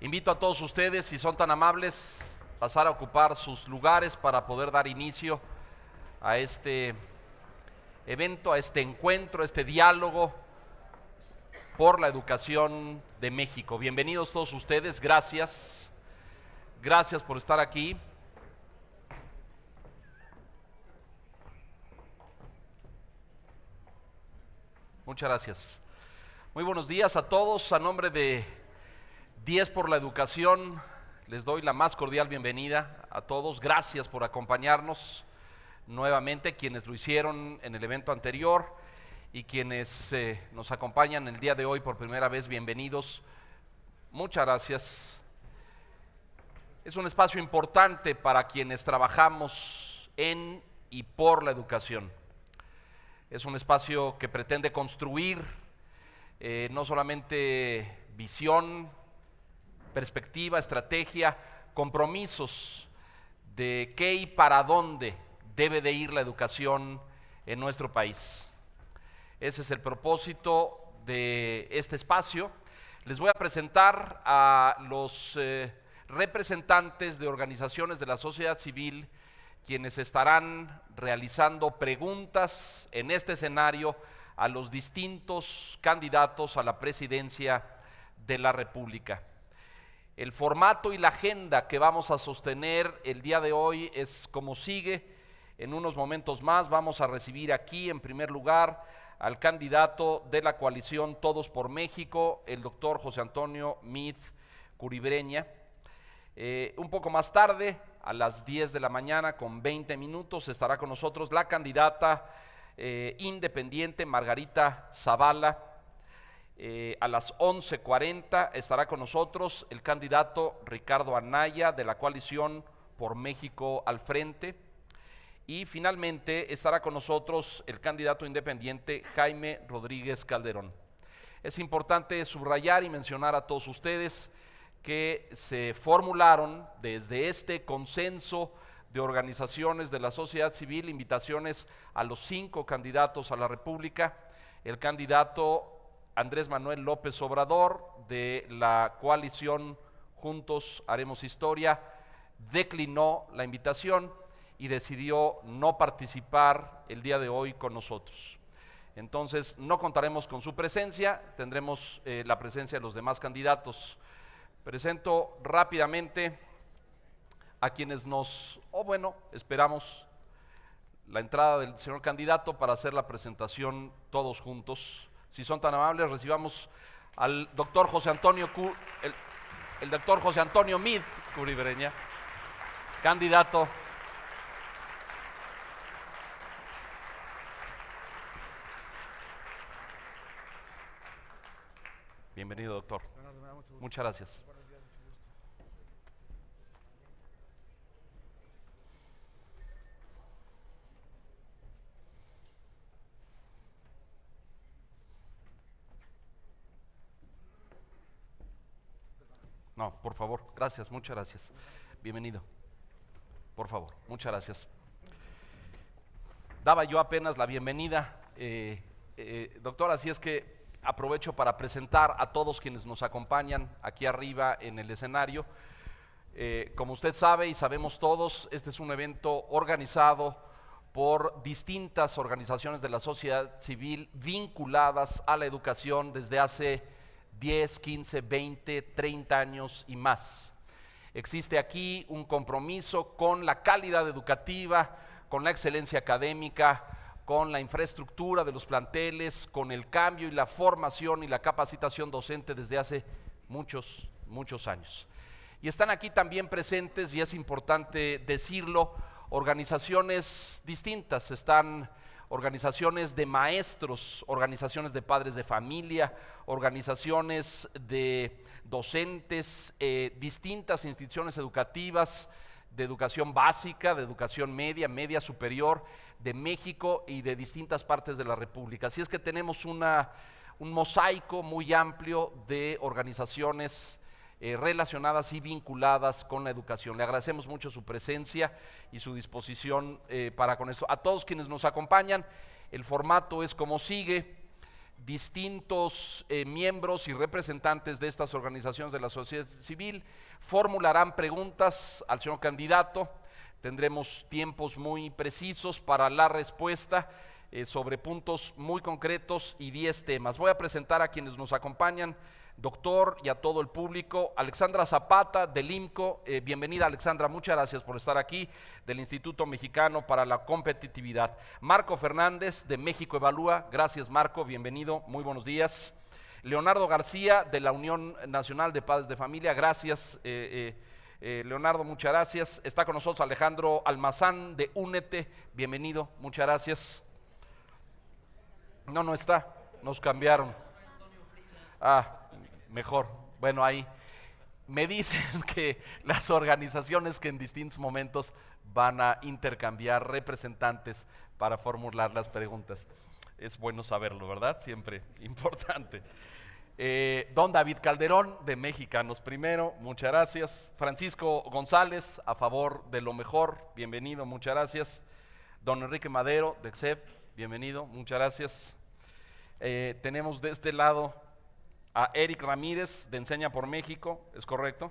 Invito a todos ustedes, si son tan amables, pasar a ocupar sus lugares para poder dar inicio a este evento, a este encuentro, a este diálogo por la educación de México. Bienvenidos todos ustedes, gracias por estar aquí. Muchas gracias. Muy buenos días a todos. A nombre de 10 por la Educación, les doy la más cordial bienvenida a todos. Gracias por acompañarnos nuevamente, quienes lo hicieron en el evento anterior y quienes nos acompañan el día de hoy por primera vez, bienvenidos. Muchas gracias. Es un espacio importante para quienes trabajamos en y por la educación. Es un espacio que pretende construir no solamente visión, perspectiva, estrategia, compromisos de qué y para dónde debe de ir la educación en nuestro país. Ese es el propósito de este espacio. Les voy a presentar a los representantes de organizaciones de la sociedad civil, quienes estarán realizando preguntas en este escenario a los distintos candidatos a la presidencia de la República. El formato y la agenda que vamos a sostener el día de hoy es como sigue. En unos momentos más vamos a recibir aquí, en primer lugar, al candidato de la coalición Todos por México, el doctor José Antonio Meade Curibreña. Un poco más tarde, a las 10 de la mañana con 20 minutos, estará con nosotros la candidata independiente Margarita Zavala. A las 11:40 estará con nosotros el candidato Ricardo Anaya de la coalición Por México al Frente. Y finalmente estará con nosotros el candidato independiente Jaime Rodríguez Calderón. Es importante subrayar y mencionar a todos ustedes que se formularon desde este consenso de organizaciones de la sociedad civil invitaciones a los 5 candidatos a la República. El candidato Andrés Manuel López Obrador de la coalición Juntos Haremos Historia declinó la invitación y decidió no participar el día de hoy con nosotros. Entonces no contaremos con su presencia, tendremos la presencia de los demás candidatos. Presento rápidamente a quienes esperamos la entrada del señor candidato para hacer la presentación todos juntos. Si son tan amables, recibamos al doctor José Antonio el doctor José Antonio Meade Curibreña, candidato. Bienvenido, doctor. Muchas gracias. No, por favor, gracias, muchas gracias. Bienvenido. Por favor, muchas gracias. Daba yo apenas la bienvenida, doctor, así es que aprovecho para presentar a todos quienes nos acompañan aquí arriba en el escenario. Como usted sabe y sabemos todos, este es un evento organizado por distintas organizaciones de la sociedad civil vinculadas a la educación desde hace 10, 15, 20, 30 años y más. Existe aquí un compromiso con la calidad educativa, con la excelencia académica, con la infraestructura de los planteles, con el cambio y la formación y la capacitación docente desde hace muchos, muchos años. Y están aquí también presentes, y es importante decirlo, organizaciones distintas. Están organizaciones de maestros, organizaciones de padres de familia, organizaciones de docentes, distintas instituciones educativas, de educación básica, de educación media, media superior, de México y de distintas partes de la República. Así es que tenemos un mosaico muy amplio de organizaciones relacionadas y vinculadas con la educación. Le agradecemos mucho su presencia y su disposición para con esto. A todos quienes nos acompañan, el formato es como sigue. distintos miembros y representantes de estas organizaciones de la sociedad civil formularán preguntas al señor candidato. Tendremos tiempos muy precisos para la respuesta sobre puntos muy concretos y 10 temas. Voy a presentar a quienes nos acompañan, doctor, y a todo el público. Alexandra Zapata del IMCO, bienvenida Alexandra, muchas gracias por estar aquí, del Instituto Mexicano para la Competitividad. Marco Fernández de México Evalúa, gracias Marco, bienvenido, muy buenos días. Leonardo García de la Unión Nacional de Padres de Familia, gracias Leonardo, muchas gracias. Está con nosotros Alejandro Almazán de Únete, bienvenido, muchas gracias. No está, nos cambiaron. Mejor, bueno, ahí me dicen que las organizaciones que en distintos momentos van a intercambiar representantes para formular las preguntas. Es bueno saberlo, ¿verdad? Siempre importante. Don David Calderón de Mexicanos Primero, muchas gracias. Francisco González, a favor de lo mejor, bienvenido, muchas gracias. Don Enrique Madero de XEP, bienvenido, muchas gracias. Tenemos de este lado a Eric Ramírez de Enseña por México, ¿es correcto?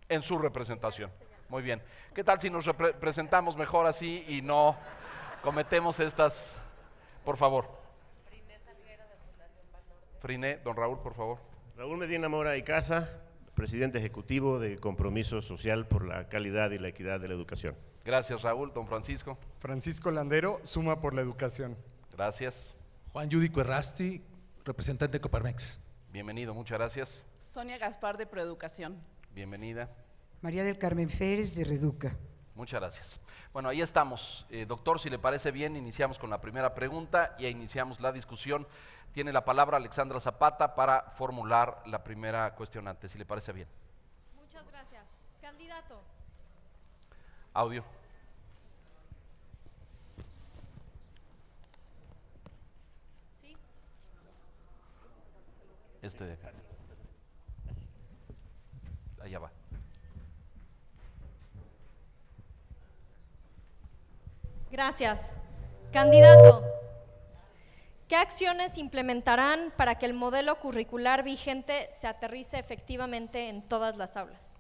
En su representación. Muy bien. ¿Qué tal si nos presentamos mejor así y no cometemos estas? Por favor. Friné, don Raúl, por favor. Raúl Medina Mora y Casa, presidente ejecutivo de Compromiso Social por la Calidad y la Equidad de la Educación. Gracias, Raúl. Don Francisco. Francisco Landero, Suma por la Educación. Gracias. Juan Yudico Errasti, representante de Coparmex. Bienvenido, muchas gracias. Sonia Gaspar de Proeducación. Bienvenida. María del Carmen Férez de Reduca. Muchas gracias. Bueno, ahí estamos. Doctor, si le parece bien, iniciamos con la primera pregunta y iniciamos la discusión. Tiene la palabra Alexandra Zapata para formular la primera cuestionante, si le parece bien. Muchas gracias. Candidato. Audio. ¿Sí? Este de acá. Allá va. Gracias. Candidato. ¿Qué acciones implementarán para que el modelo curricular vigente se aterrice efectivamente en todas las aulas?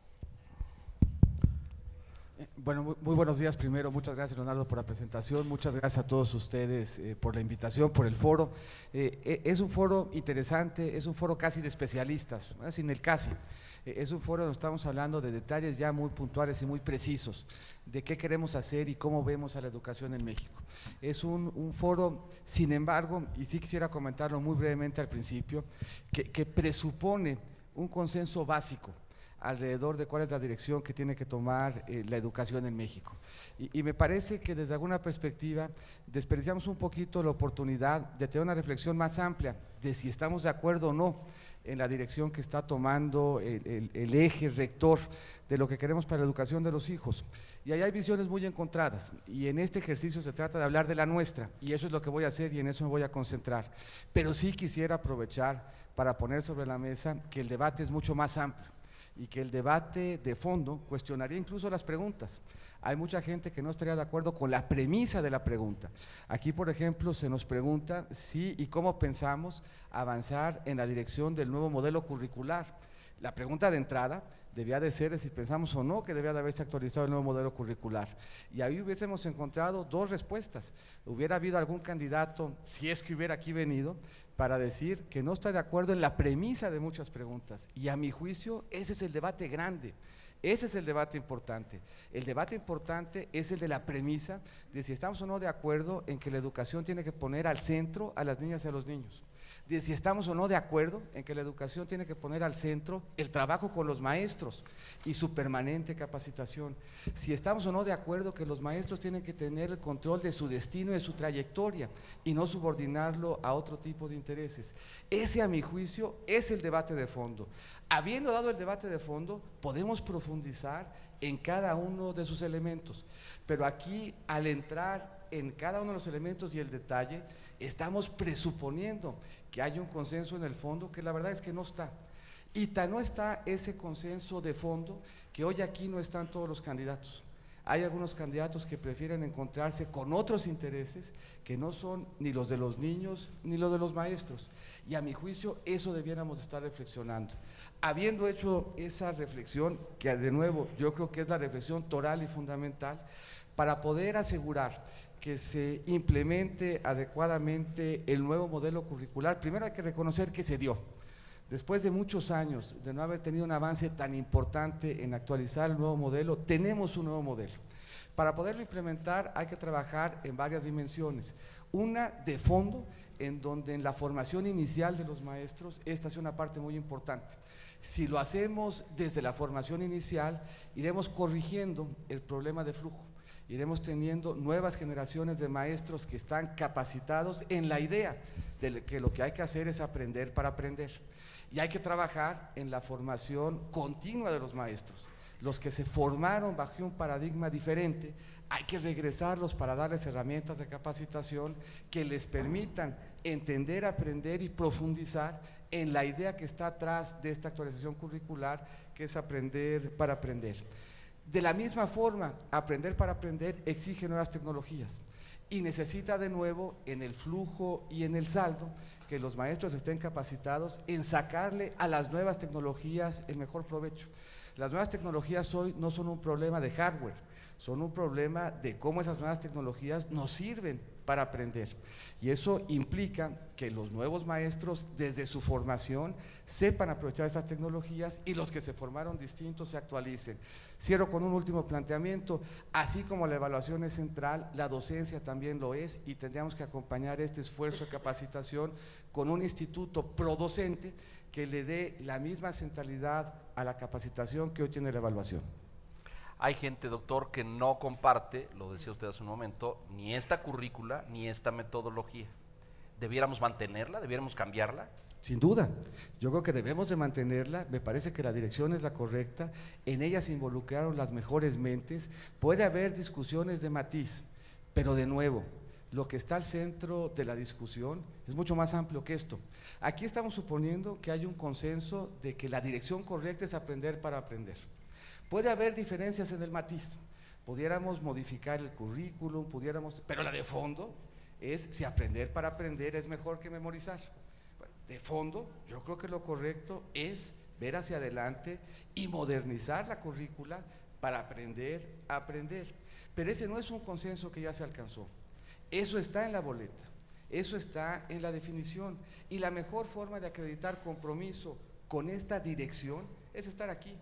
Bueno, muy buenos días primero, muchas gracias Leonardo por la presentación, muchas gracias a todos ustedes por la invitación, por el foro. Es un foro interesante, es un foro casi de especialistas, sin el casi. Es un foro donde estamos hablando de detalles ya muy puntuales y muy precisos de qué queremos hacer y cómo vemos a la educación en México. Es un foro, sin embargo, y sí quisiera comentarlo muy brevemente al principio, que presupone un consenso básico alrededor de cuál es la dirección que tiene que tomar la educación en México. Y me parece que desde alguna perspectiva desperdiciamos un poquito la oportunidad de tener una reflexión más amplia de si estamos de acuerdo o no en la dirección que está tomando el eje rector de lo que queremos para la educación de los hijos. Y ahí hay visiones muy encontradas, y en este ejercicio se trata de hablar de la nuestra, y eso es lo que voy a hacer y en eso me voy a concentrar. Pero sí quisiera aprovechar para poner sobre la mesa que el debate es mucho más amplio, y que el debate de fondo cuestionaría incluso las preguntas. Hay mucha gente que no estaría de acuerdo con la premisa de la pregunta. Aquí, por ejemplo, se nos pregunta si y cómo pensamos avanzar en la dirección del nuevo modelo curricular. La pregunta de entrada debía de ser si pensamos o no que debía de haberse actualizado el nuevo modelo curricular. Y ahí hubiésemos encontrado dos respuestas. Hubiera habido algún candidato, si es que hubiera aquí venido, para decir que no está de acuerdo en la premisa de muchas preguntas. Y a mi juicio, ese es el debate grande. Ese es el debate importante. El debate importante es el de la premisa de si estamos o no de acuerdo en que la educación tiene que poner al centro a las niñas y a los niños. De si estamos o no de acuerdo en que la educación tiene que poner al centro el trabajo con los maestros y su permanente capacitación. Si estamos o no de acuerdo que los maestros tienen que tener el control de su destino y de su trayectoria y no subordinarlo a otro tipo de intereses. Ese, a mi juicio, es el debate de fondo. Habiendo dado el debate de fondo, podemos profundizar en cada uno de sus elementos, pero aquí, al entrar en cada uno de los elementos y el detalle, estamos presuponiendo que hay un consenso en el fondo, que la verdad es que no está. Y tan no está ese consenso de fondo que hoy aquí no están todos los candidatos. hay algunos candidatos que prefieren encontrarse con otros intereses que no son ni los de los niños ni los de los maestros. Y a mi juicio eso debiéramos estar reflexionando. Habiendo hecho esa reflexión, que de nuevo yo creo que es la reflexión toral y fundamental, para poder asegurar que se implemente adecuadamente el nuevo modelo curricular, primero hay que reconocer que se dio. Después de muchos años de no haber tenido un avance tan importante en actualizar el nuevo modelo, tenemos un nuevo modelo. Para poderlo implementar hay que trabajar en varias dimensiones. Una de fondo, en donde en la formación inicial de los maestros, esta es una parte muy importante. Si lo hacemos desde la formación inicial, iremos corrigiendo el problema de flujo. Iremos teniendo nuevas generaciones de maestros que están capacitados en la idea de que lo que hay que hacer es aprender para aprender. Y hay que trabajar en la formación continua de los maestros. Los que se formaron bajo un paradigma diferente, hay que regresarlos para darles herramientas de capacitación que les permitan entender, aprender y profundizar en la idea que está atrás de esta actualización curricular, que es aprender para aprender. De la misma forma, aprender para aprender exige nuevas tecnologías y necesita de nuevo en el flujo y en el saldo que los maestros estén capacitados en sacarle a las nuevas tecnologías el mejor provecho. Las nuevas tecnologías hoy no son un problema de hardware, son un problema de cómo esas nuevas tecnologías nos sirven para aprender. Y eso implica que los nuevos maestros desde su formación sepan aprovechar esas tecnologías y los que se formaron distintos se actualicen. Cierro con un último planteamiento, así como la evaluación es central, la docencia también lo es y tendríamos que acompañar este esfuerzo de capacitación con un instituto prodocente que le dé la misma centralidad a la capacitación que hoy tiene la evaluación. Hay gente, doctor, que no comparte, lo decía usted hace un momento, ni esta currícula ni esta metodología. ¿Debiéramos mantenerla? ¿Debiéramos cambiarla? Sin duda, yo creo que debemos de mantenerla, me parece que la dirección es la correcta, en ella se involucraron las mejores mentes, puede haber discusiones de matiz, pero de nuevo, lo que está al centro de la discusión es mucho más amplio que esto. Aquí estamos suponiendo que hay un consenso de que la dirección correcta es aprender para aprender. Puede haber diferencias en el matiz, pudiéramos modificar el currículum, pero la de fondo es si aprender para aprender es mejor que memorizar. Bueno, de fondo, yo creo que lo correcto es ver hacia adelante y modernizar la currícula para aprender a aprender. Pero ese no es un consenso que ya se alcanzó. Eso está en la boleta, eso está en la definición. Y la mejor forma de acreditar compromiso con esta dirección es estar aquí,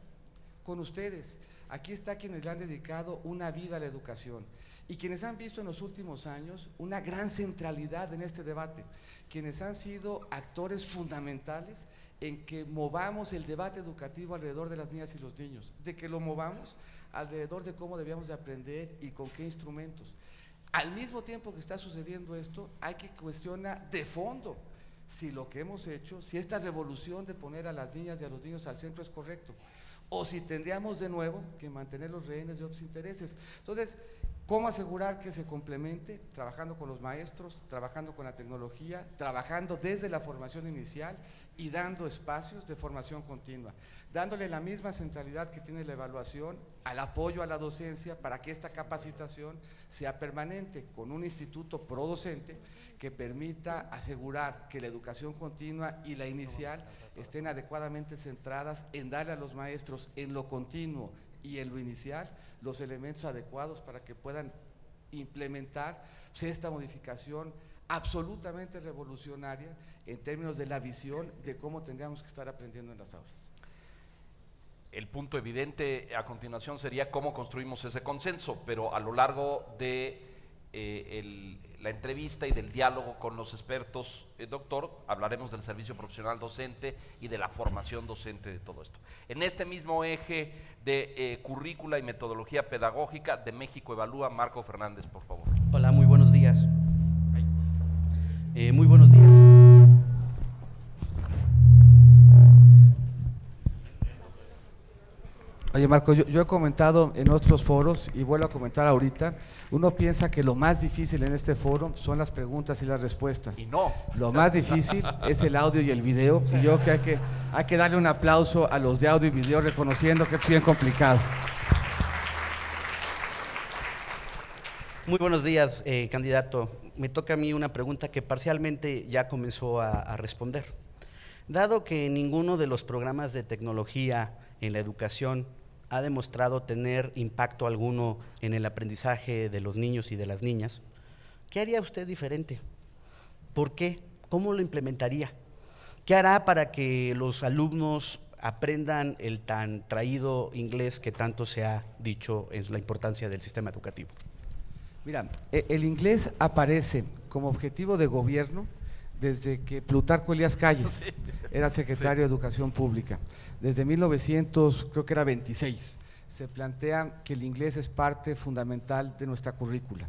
con ustedes. Aquí está quienes le han dedicado una vida a la educación y quienes han visto en los últimos años una gran centralidad en este debate, quienes han sido actores fundamentales en que movamos el debate educativo alrededor de las niñas y los niños, de que lo movamos alrededor de cómo debíamos de aprender y con qué instrumentos. Al mismo tiempo que está sucediendo esto, hay que cuestionar de fondo si lo que hemos hecho, si esta revolución de poner a las niñas y a los niños al centro es correcto, o si tendríamos de nuevo que mantener los rehenes de otros intereses. Entonces, ¿cómo asegurar que se complemente? Trabajando con los maestros, trabajando con la tecnología, trabajando desde la formación inicial y dando espacios de formación continua, dándole la misma centralidad que tiene la evaluación al apoyo a la docencia para que esta capacitación sea permanente, con un instituto prodocente que permita asegurar que la educación continua y la inicial estén adecuadamente centradas en darle a los maestros en lo continuo y en lo inicial los elementos adecuados para que puedan implementar esta modificación absolutamente revolucionaria en términos de la visión de cómo tendríamos que estar aprendiendo en las aulas. El punto evidente a continuación sería cómo construimos ese consenso, pero a lo largo de la entrevista y del diálogo con los expertos, doctor, hablaremos del servicio profesional docente y de la formación docente de todo esto. En este mismo eje de currícula y metodología pedagógica de México Evalúa, Marco Fernández, por favor. Hola, muy buenos días. Muy buenos días. Oye, Marco, yo he comentado en otros foros y vuelvo a comentar ahorita, uno piensa que lo más difícil en este foro son las preguntas y las respuestas. Y no. Lo más difícil es el audio y el video, y yo creo que hay que darle un aplauso a los de audio y video reconociendo que es bien complicado. Muy buenos días, candidato. Me toca a mí una pregunta que parcialmente ya comenzó a responder. Dado que ninguno de los programas de tecnología en la educación ha demostrado tener impacto alguno en el aprendizaje de los niños y de las niñas, ¿qué haría usted diferente? ¿Por qué? ¿Cómo lo implementaría? ¿Qué hará para que los alumnos aprendan el tan traído inglés que tanto se ha dicho en la importancia del sistema educativo? Mira, el inglés aparece como objetivo de gobierno desde que Plutarco Elías Calles era secretario de Educación Pública. Desde 1926 se plantea que el inglés es parte fundamental de nuestra currícula.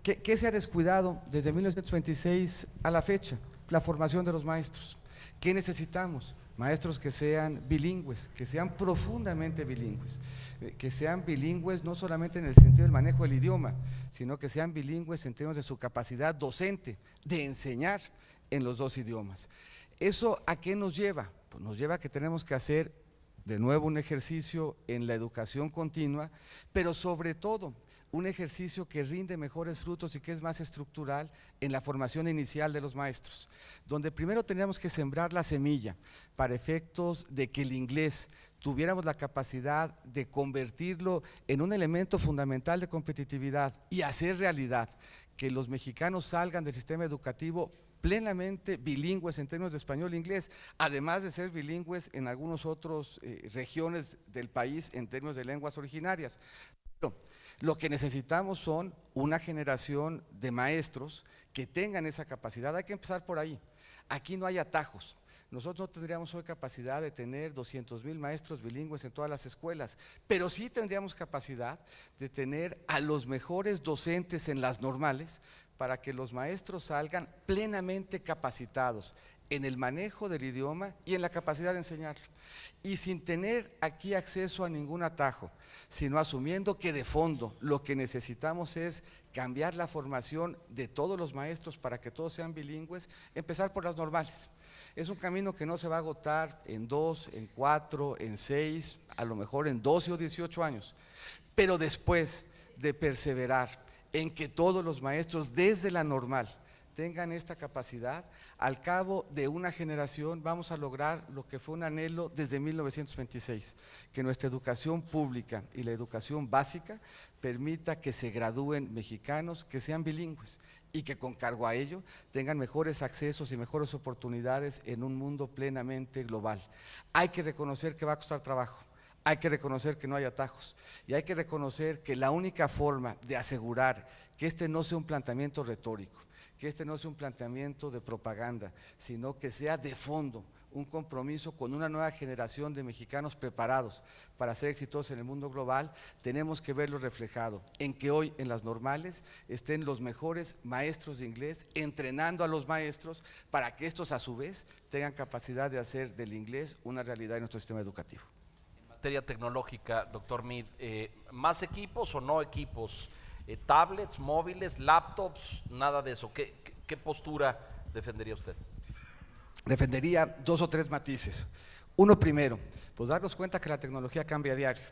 ¿Qué se ha descuidado desde 1926 a la fecha? La formación de los maestros. ¿Qué necesitamos? Maestros que sean bilingües, que sean profundamente bilingües, que sean bilingües no solamente en el sentido del manejo del idioma, sino que sean bilingües en términos de su capacidad docente de enseñar en los dos idiomas. ¿Eso a qué nos lleva? Pues nos lleva a que tenemos que hacer de nuevo un ejercicio en la educación continua, pero sobre todo un ejercicio que rinde mejores frutos y que es más estructural en la formación inicial de los maestros, donde primero teníamos que sembrar la semilla para efectos de que el inglés tuviéramos la capacidad de convertirlo en un elemento fundamental de competitividad y hacer realidad que los mexicanos salgan del sistema educativo plenamente bilingües en términos de español e inglés, además de ser bilingües en algunas otras regiones del país en términos de lenguas originarias. Pero lo que necesitamos son una generación de maestros que tengan esa capacidad. Hay que empezar por ahí. Aquí no hay atajos. Nosotros no tendríamos hoy capacidad de tener 200,000 maestros bilingües en todas las escuelas, pero sí tendríamos capacidad de tener a los mejores docentes en las normales para que los maestros salgan plenamente capacitados en el manejo del idioma y en la capacidad de enseñar. Y sin tener aquí acceso a ningún atajo, sino asumiendo que de fondo lo que necesitamos es cambiar la formación de todos los maestros para que todos sean bilingües, empezar por las normales. Es un camino que no se va a agotar en 2, en 4, en 6, a lo mejor en 12 o 18 años, pero después de perseverar en que todos los maestros desde la normal tengan esta capacidad, al cabo de una generación vamos a lograr lo que fue un anhelo desde 1926, que nuestra educación pública y la educación básica permita que se gradúen mexicanos que sean bilingües y que con cargo a ello tengan mejores accesos y mejores oportunidades en un mundo plenamente global. Hay que reconocer que va a costar trabajo. Hay que reconocer que no hay atajos y hay que reconocer que la única forma de asegurar que este no sea un planteamiento retórico, que este no sea un planteamiento de propaganda, sino que sea de fondo un compromiso con una nueva generación de mexicanos preparados para ser exitosos en el mundo global, tenemos que verlo reflejado en que hoy en las normales estén los mejores maestros de inglés entrenando a los maestros para que estos a su vez tengan capacidad de hacer del inglés una realidad en nuestro sistema educativo. Materia tecnológica, doctor Meade, ¿más equipos o no equipos? ¿Tablets, móviles, laptops? Nada de eso. ¿Qué postura defendería usted? Defendería 2 o 3 matices. Uno primero, pues darnos cuenta que la tecnología cambia a diario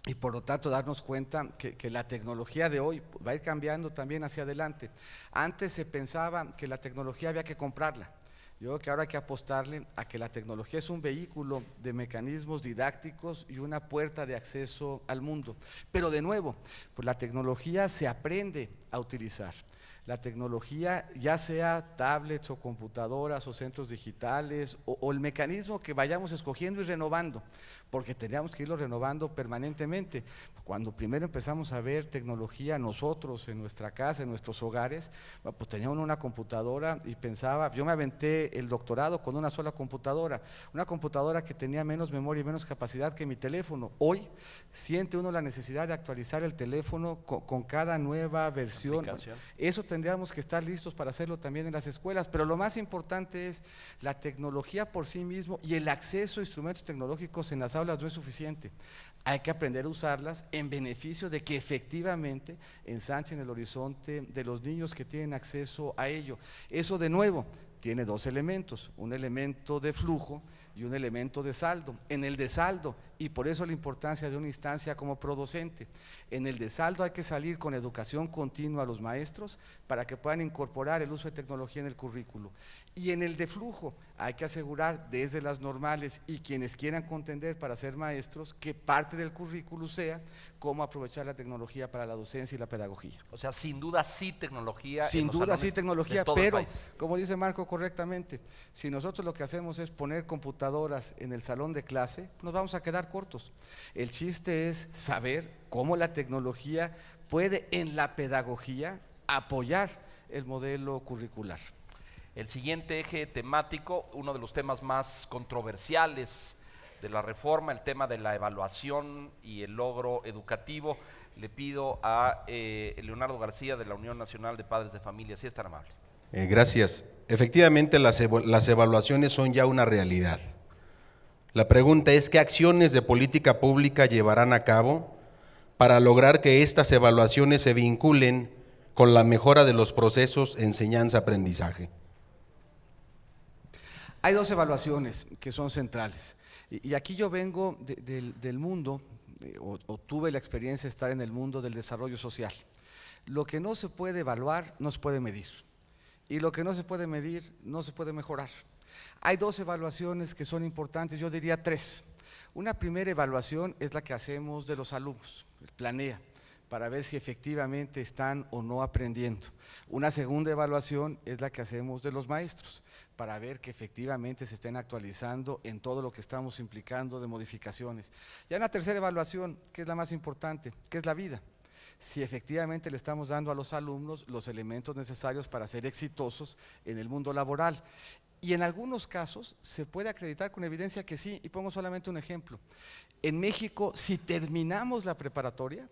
y por lo tanto darnos cuenta que la tecnología de hoy va a ir cambiando también hacia adelante. Antes se pensaba que la tecnología había que comprarla. Yo creo que ahora hay que apostarle a que la tecnología es un vehículo de mecanismos didácticos y una puerta de acceso al mundo. Pero de nuevo, pues la tecnología se aprende a utilizar. La tecnología, ya sea tablets o computadoras o centros digitales o el mecanismo que vayamos escogiendo y renovando, porque teníamos que irlo renovando permanentemente. Cuando primero empezamos a ver tecnología nosotros en nuestra casa, en nuestros hogares, pues teníamos una computadora y pensaba, yo me aventé el doctorado con una sola computadora, una computadora que tenía menos memoria y menos capacidad que mi teléfono. Hoy siente uno la necesidad de actualizar el teléfono con cada nueva versión. Eso tendríamos que estar listos para hacerlo también en las escuelas, pero lo más importante es la tecnología por sí mismo y el acceso a instrumentos tecnológicos en las aulas no es suficiente. Hay que aprender a usarlas en beneficio de que efectivamente ensanchen el horizonte de los niños que tienen acceso a ello. Eso de nuevo tiene 2 elementos, un elemento de flujo y un elemento de saldo. En el de saldo, y por eso la importancia de una instancia como Prodocente. En el de saldo hay que salir con educación continua a los maestros para que puedan incorporar el uso de tecnología en el currículo. Y en el de flujo hay que asegurar desde las normales y quienes quieran contender para ser maestros que parte del currículo sea cómo aprovechar la tecnología para la docencia y la pedagogía. O sea, sin duda sí tecnología. Sin duda sí tecnología, pero como dice Marco correctamente, si nosotros lo que hacemos es poner computadoras en el salón de clase, nos vamos a quedar cortos. El chiste es saber cómo la tecnología puede en la pedagogía apoyar el modelo curricular. El siguiente eje temático, uno de los temas más controversiales de la reforma, el tema de la evaluación y el logro educativo. Le pido a Leonardo García de la Unión Nacional de Padres de Familia, si es tan amable. Gracias. Efectivamente, las evaluaciones son ya una realidad. La pregunta es, ¿qué acciones de política pública llevarán a cabo para lograr que estas evaluaciones se vinculen con la mejora de los procesos enseñanza-aprendizaje? Hay dos evaluaciones que son centrales, y aquí yo vengo del mundo, o tuve la experiencia de estar en el mundo del desarrollo social. Lo que no se puede evaluar no se puede medir, y lo que no se puede medir no se puede mejorar. Hay dos evaluaciones que son importantes, yo diría tres. Una primera evaluación es la que hacemos de los alumnos, el Planea, para ver si efectivamente están o no aprendiendo. Una segunda evaluación es la que hacemos de los maestros, para ver que efectivamente se estén actualizando en todo lo que estamos implicando de modificaciones. Y hay una tercera evaluación, que es la más importante, que es la vida. Si efectivamente le estamos dando a los alumnos los elementos necesarios para ser exitosos en el mundo laboral. Y en algunos casos se puede acreditar con evidencia que sí, y pongo solamente un ejemplo. En México, si terminamos la preparatoria,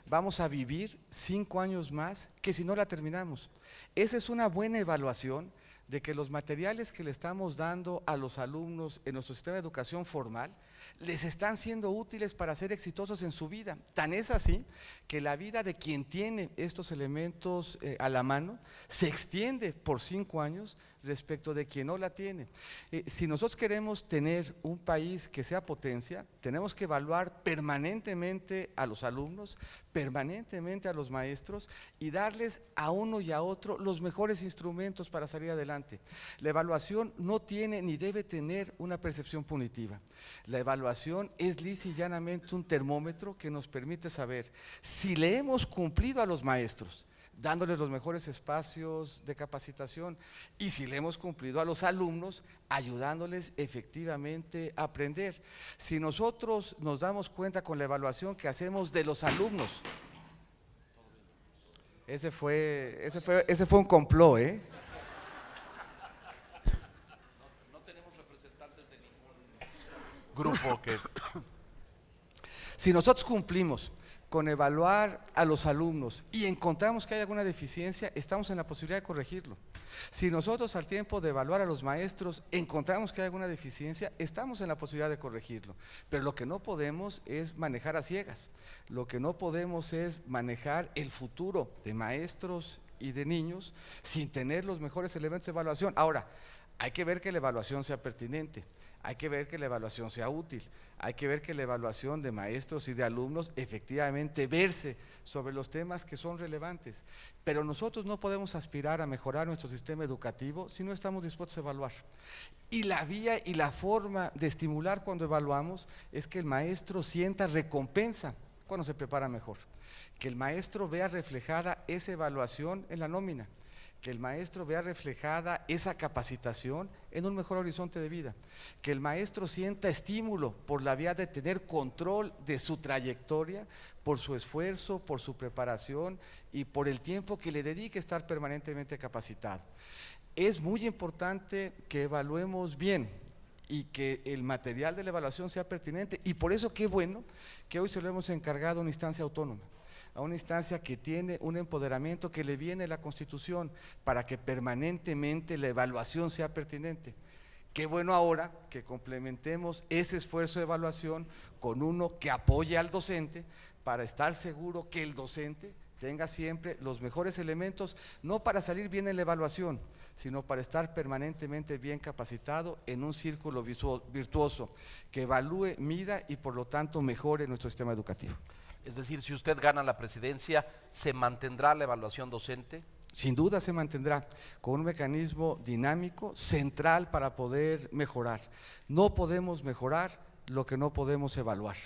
vamos a vivir 5 años más que si no la terminamos. Esa es una buena evaluación de que los materiales que le estamos dando a los alumnos en nuestro sistema de educación formal les están siendo útiles para ser exitosos en su vida. Tan es así que la vida de quien tiene estos elementos a la mano se extiende por 5 años respecto de quien no la tiene. Si nosotros queremos tener un país que sea potencia, tenemos que evaluar permanentemente a los alumnos, permanentemente a los maestros y darles a uno y a otro los mejores instrumentos para salir adelante. La evaluación no tiene ni debe tener una percepción punitiva. La evaluación es lisa y llanamente un termómetro que nos permite saber si le hemos cumplido a los maestros, dándoles los mejores espacios de capacitación, y si le hemos cumplido a los alumnos, ayudándoles efectivamente a aprender. Si nosotros nos damos cuenta con la evaluación que hacemos de los alumnos, ese fue un complot, ¿eh? No tenemos representantes de ningún grupo que… Si nosotros cumplimos con evaluar a los alumnos y encontramos que hay alguna deficiencia, estamos en la posibilidad de corregirlo. Si nosotros al tiempo de evaluar a los maestros encontramos que hay alguna deficiencia, estamos en la posibilidad de corregirlo. Pero lo que no podemos es manejar a ciegas, lo que no podemos es manejar el futuro de maestros y de niños sin tener los mejores elementos de evaluación. Ahora, hay que ver que la evaluación sea pertinente, hay que ver que la evaluación sea útil, hay que ver que la evaluación de maestros y de alumnos efectivamente verse sobre los temas que son relevantes. Pero nosotros no podemos aspirar a mejorar nuestro sistema educativo si no estamos dispuestos a evaluar. Y la vía y la forma de estimular cuando evaluamos es que el maestro sienta recompensa cuando se prepara mejor, que el maestro vea reflejada esa evaluación en la nómina, que el maestro vea reflejada esa capacitación en un mejor horizonte de vida, que el maestro sienta estímulo por la vía de tener control de su trayectoria, por su esfuerzo, por su preparación y por el tiempo que le dedique a estar permanentemente capacitado. Es muy importante que evaluemos bien y que el material de la evaluación sea pertinente, y por eso qué bueno que hoy se lo hemos encargado a una instancia autónoma, a una instancia que tiene un empoderamiento que le viene la Constitución para que permanentemente la evaluación sea pertinente. Qué bueno ahora que complementemos ese esfuerzo de evaluación con uno que apoye al docente para estar seguro que el docente tenga siempre los mejores elementos, no para salir bien en la evaluación, sino para estar permanentemente bien capacitado en un círculo virtuoso que evalúe, mida y por lo tanto mejore nuestro sistema educativo. Es decir, si usted gana la presidencia, ¿se mantendrá la evaluación docente? Sin duda se mantendrá con un mecanismo dinámico, central para poder mejorar. No podemos mejorar lo que no podemos evaluar.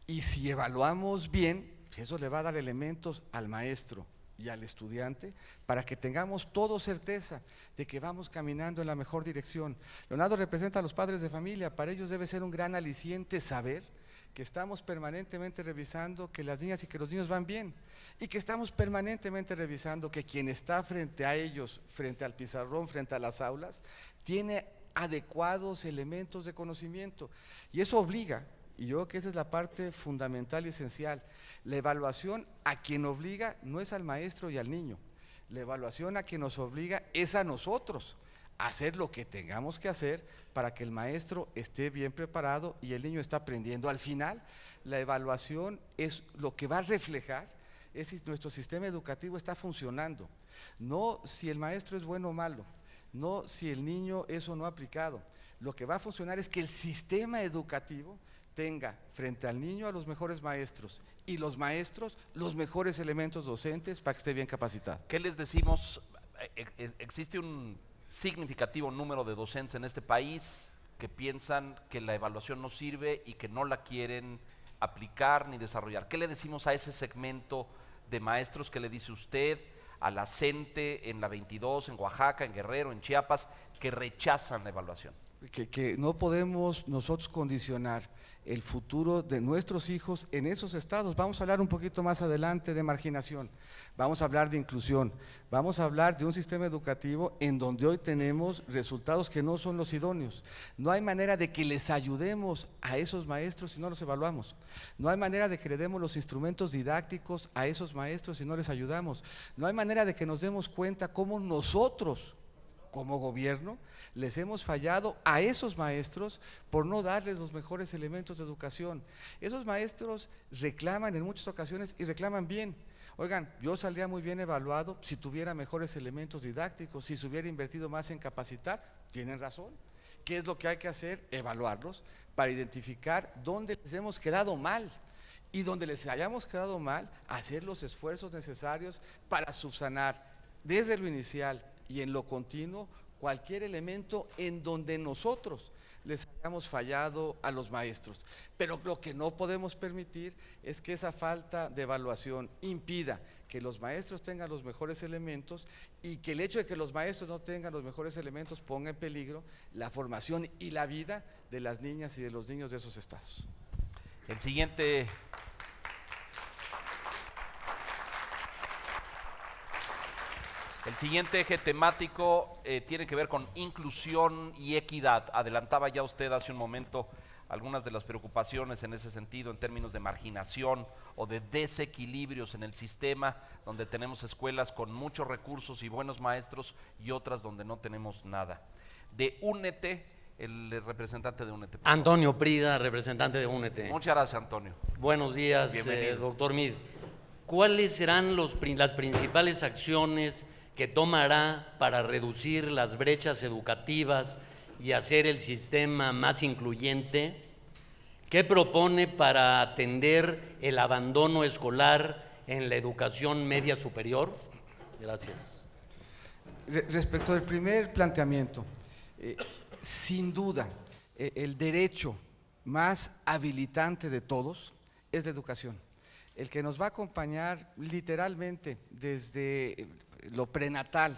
Y si evaluamos bien, eso le va a dar elementos al maestro y al estudiante para que tengamos todos certeza de que vamos caminando en la mejor dirección. Leonardo representa a los padres de familia, para ellos debe ser un gran aliciente saber que estamos permanentemente revisando que las niñas y que los niños van bien y que estamos permanentemente revisando que quien está frente a ellos, frente al pizarrón, frente a las aulas, tiene adecuados elementos de conocimiento y eso obliga, y yo creo que esa es la parte fundamental y esencial, la evaluación a quien obliga no es al maestro y al niño, la evaluación a quien nos obliga es a nosotros, hacer lo que tengamos que hacer para que el maestro esté bien preparado y el niño está aprendiendo. Al final, la evaluación es lo que va a reflejar es si nuestro sistema educativo está funcionando, no si el maestro es bueno o malo, no si el niño es o no aplicado. Lo que va a funcionar es que el sistema educativo tenga frente al niño a los mejores maestros y los maestros los mejores elementos docentes para que esté bien capacitado. ¿Qué les decimos? Existe un significativo número de docentes en este país que piensan que la evaluación no sirve y que no la quieren aplicar ni desarrollar. ¿Qué le decimos a ese segmento de maestros? ¿Qué le dice usted a la CENTE en la 22, en Oaxaca, en Guerrero, en Chiapas, que rechazan la evaluación? Que no podemos nosotros condicionar el futuro de nuestros hijos en esos estados. Vamos a hablar un poquito más adelante de marginación, vamos a hablar de inclusión, vamos a hablar de un sistema educativo en donde hoy tenemos resultados que no son los idóneos. No hay manera de que les ayudemos a esos maestros si no los evaluamos. No hay manera de que le demos los instrumentos didácticos a esos maestros si no les ayudamos. No hay manera de que nos demos cuenta cómo nosotros, como gobierno, les hemos fallado a esos maestros por no darles los mejores elementos de educación. Esos maestros reclaman en muchas ocasiones y reclaman bien. Oigan, yo saldría muy bien evaluado si tuviera mejores elementos didácticos, si se hubiera invertido más en capacitar. Tienen razón. ¿Qué es lo que hay que hacer? Evaluarlos para identificar dónde les hemos quedado mal. Y donde les hayamos quedado mal, hacer los esfuerzos necesarios para subsanar desde lo inicial y en lo continuo cualquier elemento en donde nosotros les hayamos fallado a los maestros. Pero lo que no podemos permitir es que esa falta de evaluación impida que los maestros tengan los mejores elementos y que el hecho de que los maestros no tengan los mejores elementos ponga en peligro la formación y la vida de las niñas y de los niños de esos estados. El siguiente eje temático tiene que ver con inclusión y equidad. Adelantaba ya usted hace un momento algunas de las preocupaciones en ese sentido en términos de marginación o de desequilibrios en el sistema, donde tenemos escuelas con muchos recursos y buenos maestros y otras donde no tenemos nada. De Únete, el representante de Únete. Antonio Prida, representante de Únete. Muchas gracias, Antonio. Buenos días, doctor Mid. ¿Cuáles serán las principales acciones que tomará para reducir las brechas educativas y hacer el sistema más incluyente? ¿Qué propone para atender el abandono escolar en la educación media superior? Gracias. Respecto al primer planteamiento, sin duda, el derecho más habilitante de todos es la educación. El que nos va a acompañar literalmente desde lo prenatal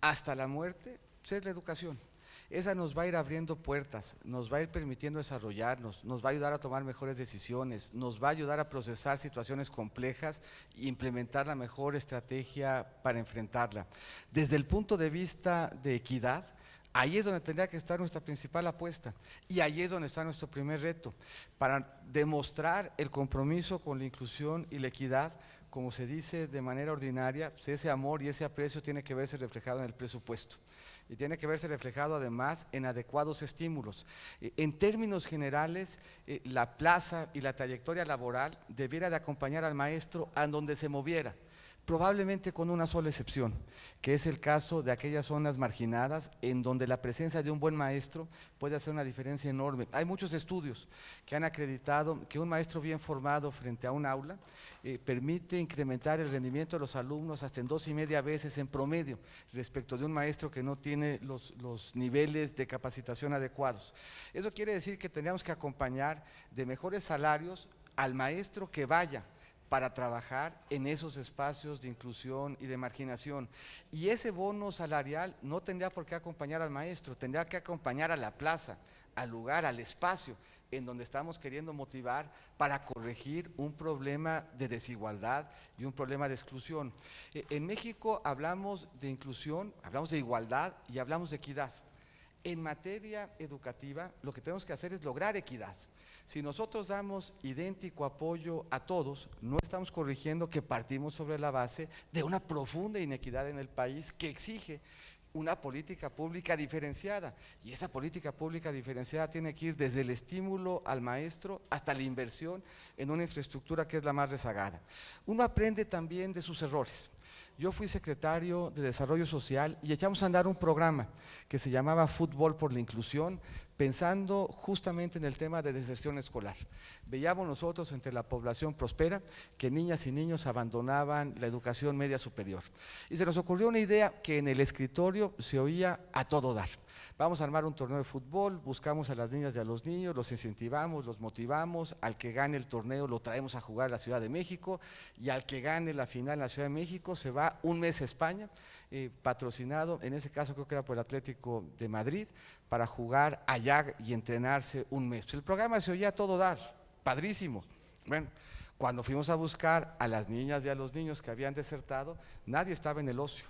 hasta la muerte, pues es la educación. Esa nos va a ir abriendo puertas, nos va a ir permitiendo desarrollarnos, nos va a ayudar a tomar mejores decisiones, nos va a ayudar a procesar situaciones complejas e implementar la mejor estrategia para enfrentarla. Desde el punto de vista de equidad, ahí es donde tendría que estar nuestra principal apuesta y ahí es donde está nuestro primer reto, para demostrar el compromiso con la inclusión y la equidad. Como se dice de manera ordinaria, pues ese amor y ese aprecio tiene que verse reflejado en el presupuesto. y tiene que verse reflejado además en adecuados estímulos. En términos generales, la plaza y la trayectoria laboral debiera de acompañar al maestro a donde se moviera, probablemente con una sola excepción, que es el caso de aquellas zonas marginadas en donde la presencia de un buen maestro puede hacer una diferencia enorme. Hay muchos estudios que han acreditado que un maestro bien formado frente a un aula permite incrementar el rendimiento de los alumnos hasta en 2,5 veces en promedio respecto de un maestro que no tiene los niveles de capacitación adecuados. Eso quiere decir que tendríamos que acompañar de mejores salarios al maestro que vaya para trabajar en esos espacios de inclusión y de marginación. Y ese bono salarial no tendría por qué acompañar al maestro, tendría que acompañar a la plaza, al lugar, al espacio en donde estamos queriendo motivar para corregir un problema de desigualdad y un problema de exclusión. En México hablamos de inclusión, hablamos de igualdad y hablamos de equidad. En materia educativa, lo que tenemos que hacer es lograr equidad. Si nosotros damos idéntico apoyo a todos, no estamos corrigiendo que partimos sobre la base de una profunda inequidad en el país que exige una política pública diferenciada. Y esa política pública diferenciada tiene que ir desde el estímulo al maestro hasta la inversión en una infraestructura que es la más rezagada. Uno aprende también de sus errores. Yo fui secretario de Desarrollo Social y echamos a andar un programa que se llamaba Fútbol por la Inclusión, pensando justamente en el tema de deserción escolar. Veíamos nosotros entre la población próspera que niñas y niños abandonaban la educación media superior. Y se nos ocurrió una idea que en el escritorio se oía a todo dar. Vamos a armar un torneo de fútbol, buscamos a las niñas y a los niños, los incentivamos, los motivamos, al que gane el torneo lo traemos a jugar a la Ciudad de México y al que gane la final en la Ciudad de México se va un mes a España, patrocinado, en ese caso creo que era por el Atlético de Madrid, para jugar allá y entrenarse un mes. Pues el programa se oía a todo dar, padrísimo. Bueno, cuando fuimos a buscar a las niñas y a los niños que habían desertado, nadie estaba en el ocio.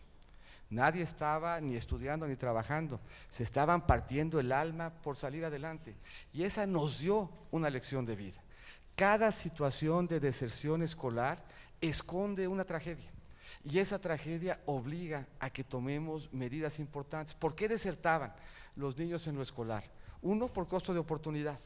Nadie estaba ni estudiando ni trabajando, se estaban partiendo el alma por salir adelante y esa nos dio una lección de vida. Cada situación de deserción escolar esconde una tragedia y esa tragedia obliga a que tomemos medidas importantes. ¿Por qué desertaban los niños en lo escolar? Uno, por costo de oportunidad.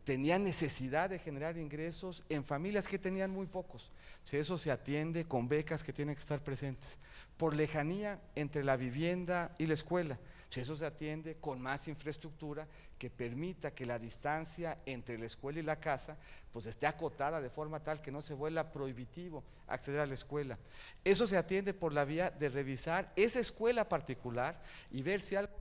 Tenían necesidad de generar ingresos en familias que tenían muy pocos. Si eso se atiende con becas que tienen que estar presentes. Por lejanía entre la vivienda y la escuela. Si eso se atiende con más infraestructura que permita que la distancia entre la escuela y la casa pues esté acotada de forma tal que no se vuelva prohibitivo acceder a la escuela. Eso se atiende por la vía de revisar esa escuela particular y ver si algo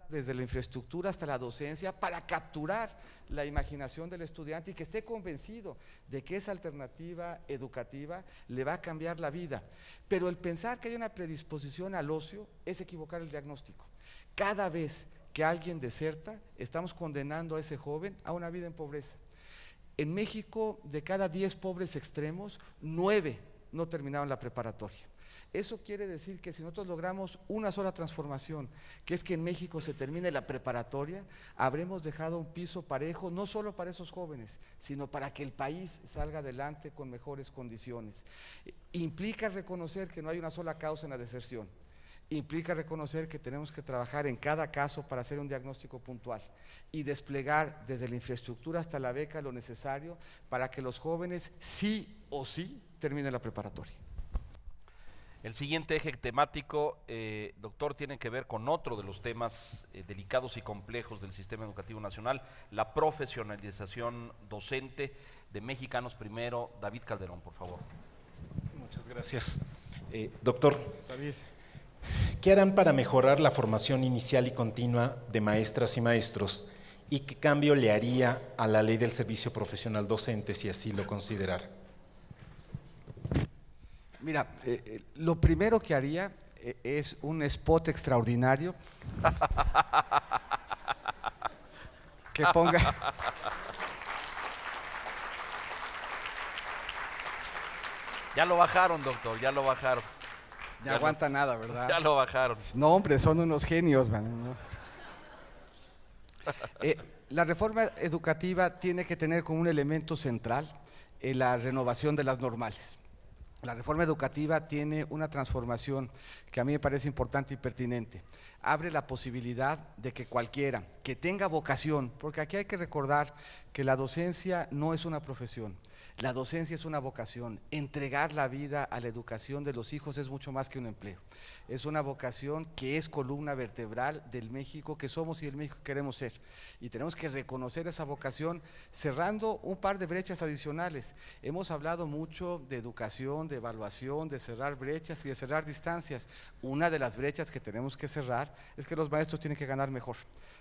desde la infraestructura hasta la docencia para capturar la imaginación del estudiante y que esté convencido de que esa alternativa educativa le va a cambiar la vida. Pero el pensar que hay una predisposición al ocio es equivocar el diagnóstico. Cada vez que alguien deserta, estamos condenando a ese joven a una vida en pobreza. En México, de cada 10 pobres extremos, 9 no terminaron la preparatoria. Eso quiere decir que si nosotros logramos una sola transformación, que es que en México se termine la preparatoria, habremos dejado un piso parejo, no solo para esos jóvenes, sino para que el país salga adelante con mejores condiciones. Implica reconocer que no hay una sola causa en la deserción. Implica reconocer que tenemos que trabajar en cada caso para hacer un diagnóstico puntual y desplegar desde la infraestructura hasta la beca lo necesario para que los jóvenes sí o sí terminen la preparatoria. El siguiente eje temático, doctor, tiene que ver con otro de los temas delicados y complejos del sistema educativo nacional, la profesionalización docente de Mexicanos Primero. David Calderón, por favor. Muchas gracias. Doctor, David, ¿qué harán para mejorar la formación inicial y continua de maestras y maestros? ¿Y qué cambio le haría a la ley del servicio profesional docente si así lo considerara? Mira, lo primero que haría es un spot extraordinario que ponga… Ya lo bajaron, doctor, ya lo bajaron. No aguanta nada, ¿verdad? Ya lo bajaron. No, hombre, son unos genios, man. La reforma educativa tiene que tener como un elemento central la renovación de las normales. La reforma educativa tiene una transformación que a mí me parece importante y pertinente. Abre la posibilidad de que cualquiera que tenga vocación, porque aquí hay que recordar que la docencia no es una profesión, la docencia es una vocación. Entregar la vida a la educación de los hijos es mucho más que un empleo. Es una vocación que es columna vertebral del México que somos y el México que queremos ser. Y tenemos que reconocer esa vocación cerrando un par de brechas adicionales. Hemos hablado mucho de educación, de evaluación, de cerrar brechas y de cerrar distancias. Una de las brechas que tenemos que cerrar es que los maestros tienen que ganar mejor.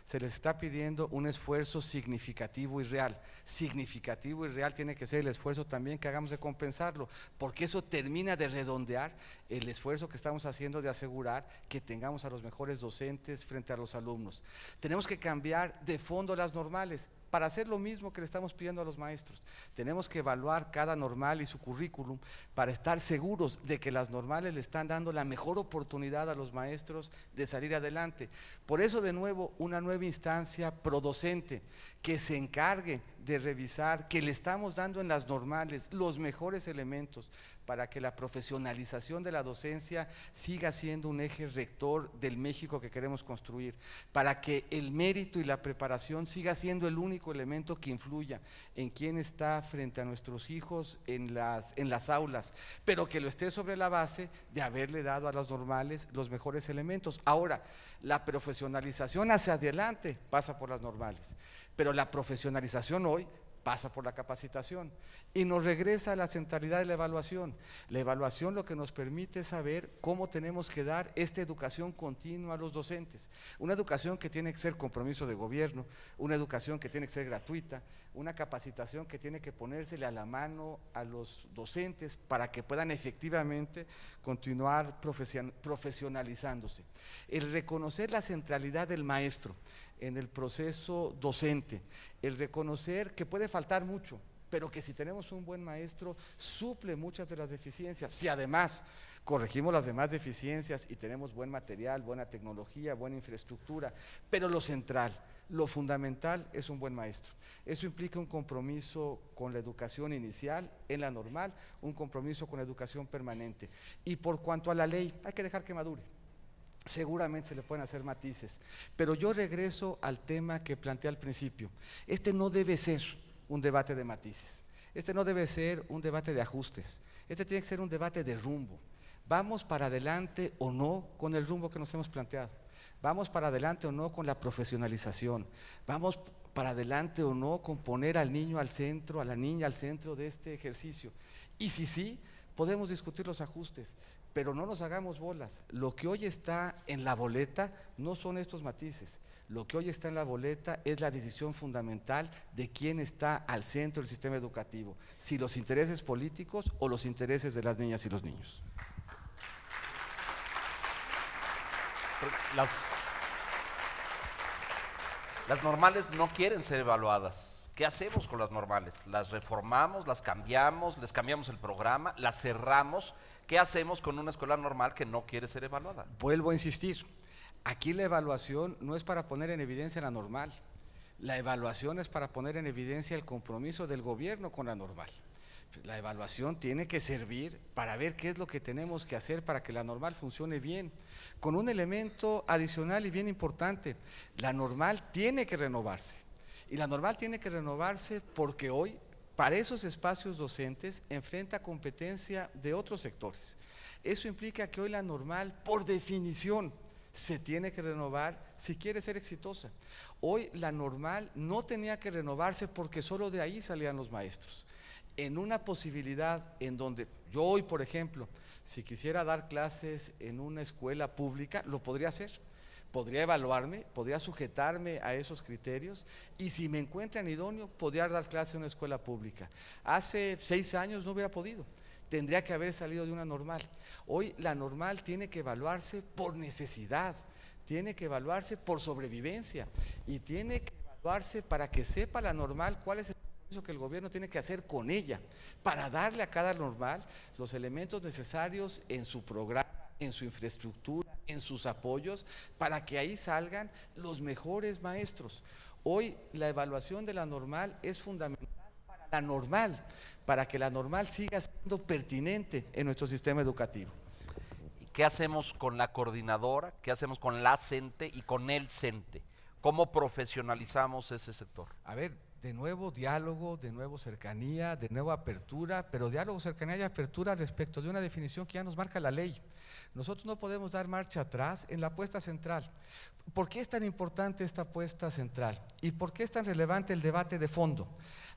Se les está pidiendo un esfuerzo significativo y real. Significativo y real tiene que ser el esfuerzo también que hagamos de compensarlo, porque eso termina de redondear el esfuerzo que estamos haciendo de asegurar que tengamos a los mejores docentes frente a los alumnos. Tenemos que cambiar de fondo las normales para hacer lo mismo que le estamos pidiendo a los maestros. Tenemos que evaluar cada normal y su currículum para estar seguros de que las normales le están dando la mejor oportunidad a los maestros de salir adelante. Por eso, de nuevo, una nueva instancia prodocente que se encargue de revisar que le estamos dando en las normales los mejores elementos para que la profesionalización de la docencia siga siendo un eje rector del México que queremos construir, para que el mérito y la preparación siga siendo el único elemento que influya en quién está frente a nuestros hijos en las aulas, pero que lo esté sobre la base de haberle dado a las normales los mejores elementos. Ahora, la profesionalización hacia adelante pasa por las normales, pero la profesionalización hoy pasa por la capacitación y nos regresa a la centralidad de la evaluación. La evaluación lo que nos permite es saber cómo tenemos que dar esta educación continua a los docentes. Una educación que tiene que ser compromiso de gobierno, una educación que tiene que ser gratuita, una capacitación que tiene que ponérsele a la mano a los docentes para que puedan efectivamente continuar profesionalizándose. El reconocer la centralidad del maestro en el proceso docente, el reconocer que puede faltar mucho, pero que si tenemos un buen maestro suple muchas de las deficiencias. Si además corregimos las demás deficiencias y tenemos buen material, buena tecnología, buena infraestructura, pero lo central, lo fundamental es un buen maestro. Eso implica un compromiso con la educación inicial en la normal, un compromiso con la educación permanente. Y por cuanto a la ley, hay que dejar que madure. Seguramente se le pueden hacer matices, pero yo regreso al tema que planteé al principio. Este no debe ser un debate de matices, este no debe ser un debate de ajustes, este tiene que ser un debate de rumbo. ¿Vamos para adelante o no con el rumbo que nos hemos planteado? ¿Vamos para adelante o no con la profesionalización? ¿Vamos para adelante o no con poner al niño al centro, a la niña al centro de este ejercicio? Y si sí, podemos discutir los ajustes, pero no nos hagamos bolas. Lo que hoy está en la boleta no son estos matices. Lo que hoy está en la boleta es la decisión fundamental de quién está al centro del sistema educativo, si los intereses políticos o los intereses de las niñas y los niños. Las normales no quieren ser evaluadas. ¿Qué hacemos con las normales? ¿Las reformamos, las cambiamos, les cambiamos el programa, las cerramos? ¿Qué hacemos con una escuela normal que no quiere ser evaluada? Vuelvo a insistir, aquí la evaluación no es para poner en evidencia la normal, la evaluación es para poner en evidencia el compromiso del gobierno con la normal. La evaluación tiene que servir para ver qué es lo que tenemos que hacer para que la normal funcione bien, con un elemento adicional y bien importante: la normal tiene que renovarse, y la normal tiene que renovarse porque hoy, para esos espacios docentes, enfrenta competencia de otros sectores. Eso implica que hoy la normal, por definición, se tiene que renovar si quiere ser exitosa. Hoy la normal no tenía que renovarse porque solo de ahí salían los maestros. En una posibilidad en donde yo hoy, por ejemplo, si quisiera dar clases en una escuela pública, lo podría hacer. Podría evaluarme, podría sujetarme a esos criterios y si me encuentran idóneo, podría dar clase en una escuela pública. Hace 6 años no hubiera podido, tendría que haber salido de una normal. Hoy la normal tiene que evaluarse por necesidad, tiene que evaluarse por sobrevivencia y tiene que evaluarse para que sepa la normal cuál es el compromiso que el gobierno tiene que hacer con ella, para darle a cada normal los elementos necesarios en su programa, en su infraestructura, en sus apoyos, para que ahí salgan los mejores maestros. Hoy la evaluación de la normal es fundamental para la normal, para que la normal siga siendo pertinente en nuestro sistema educativo. ¿Qué hacemos con la coordinadora? ¿Qué hacemos con la CENTE y con el CENTE? ¿Cómo profesionalizamos ese sector? A ver, de nuevo diálogo, de nuevo cercanía, de nuevo apertura, pero diálogo, cercanía y apertura respecto de una definición que ya nos marca la ley. Nosotros no podemos dar marcha atrás en la apuesta central. ¿Por qué es tan importante esta apuesta central? ¿Y por qué es tan relevante el debate de fondo?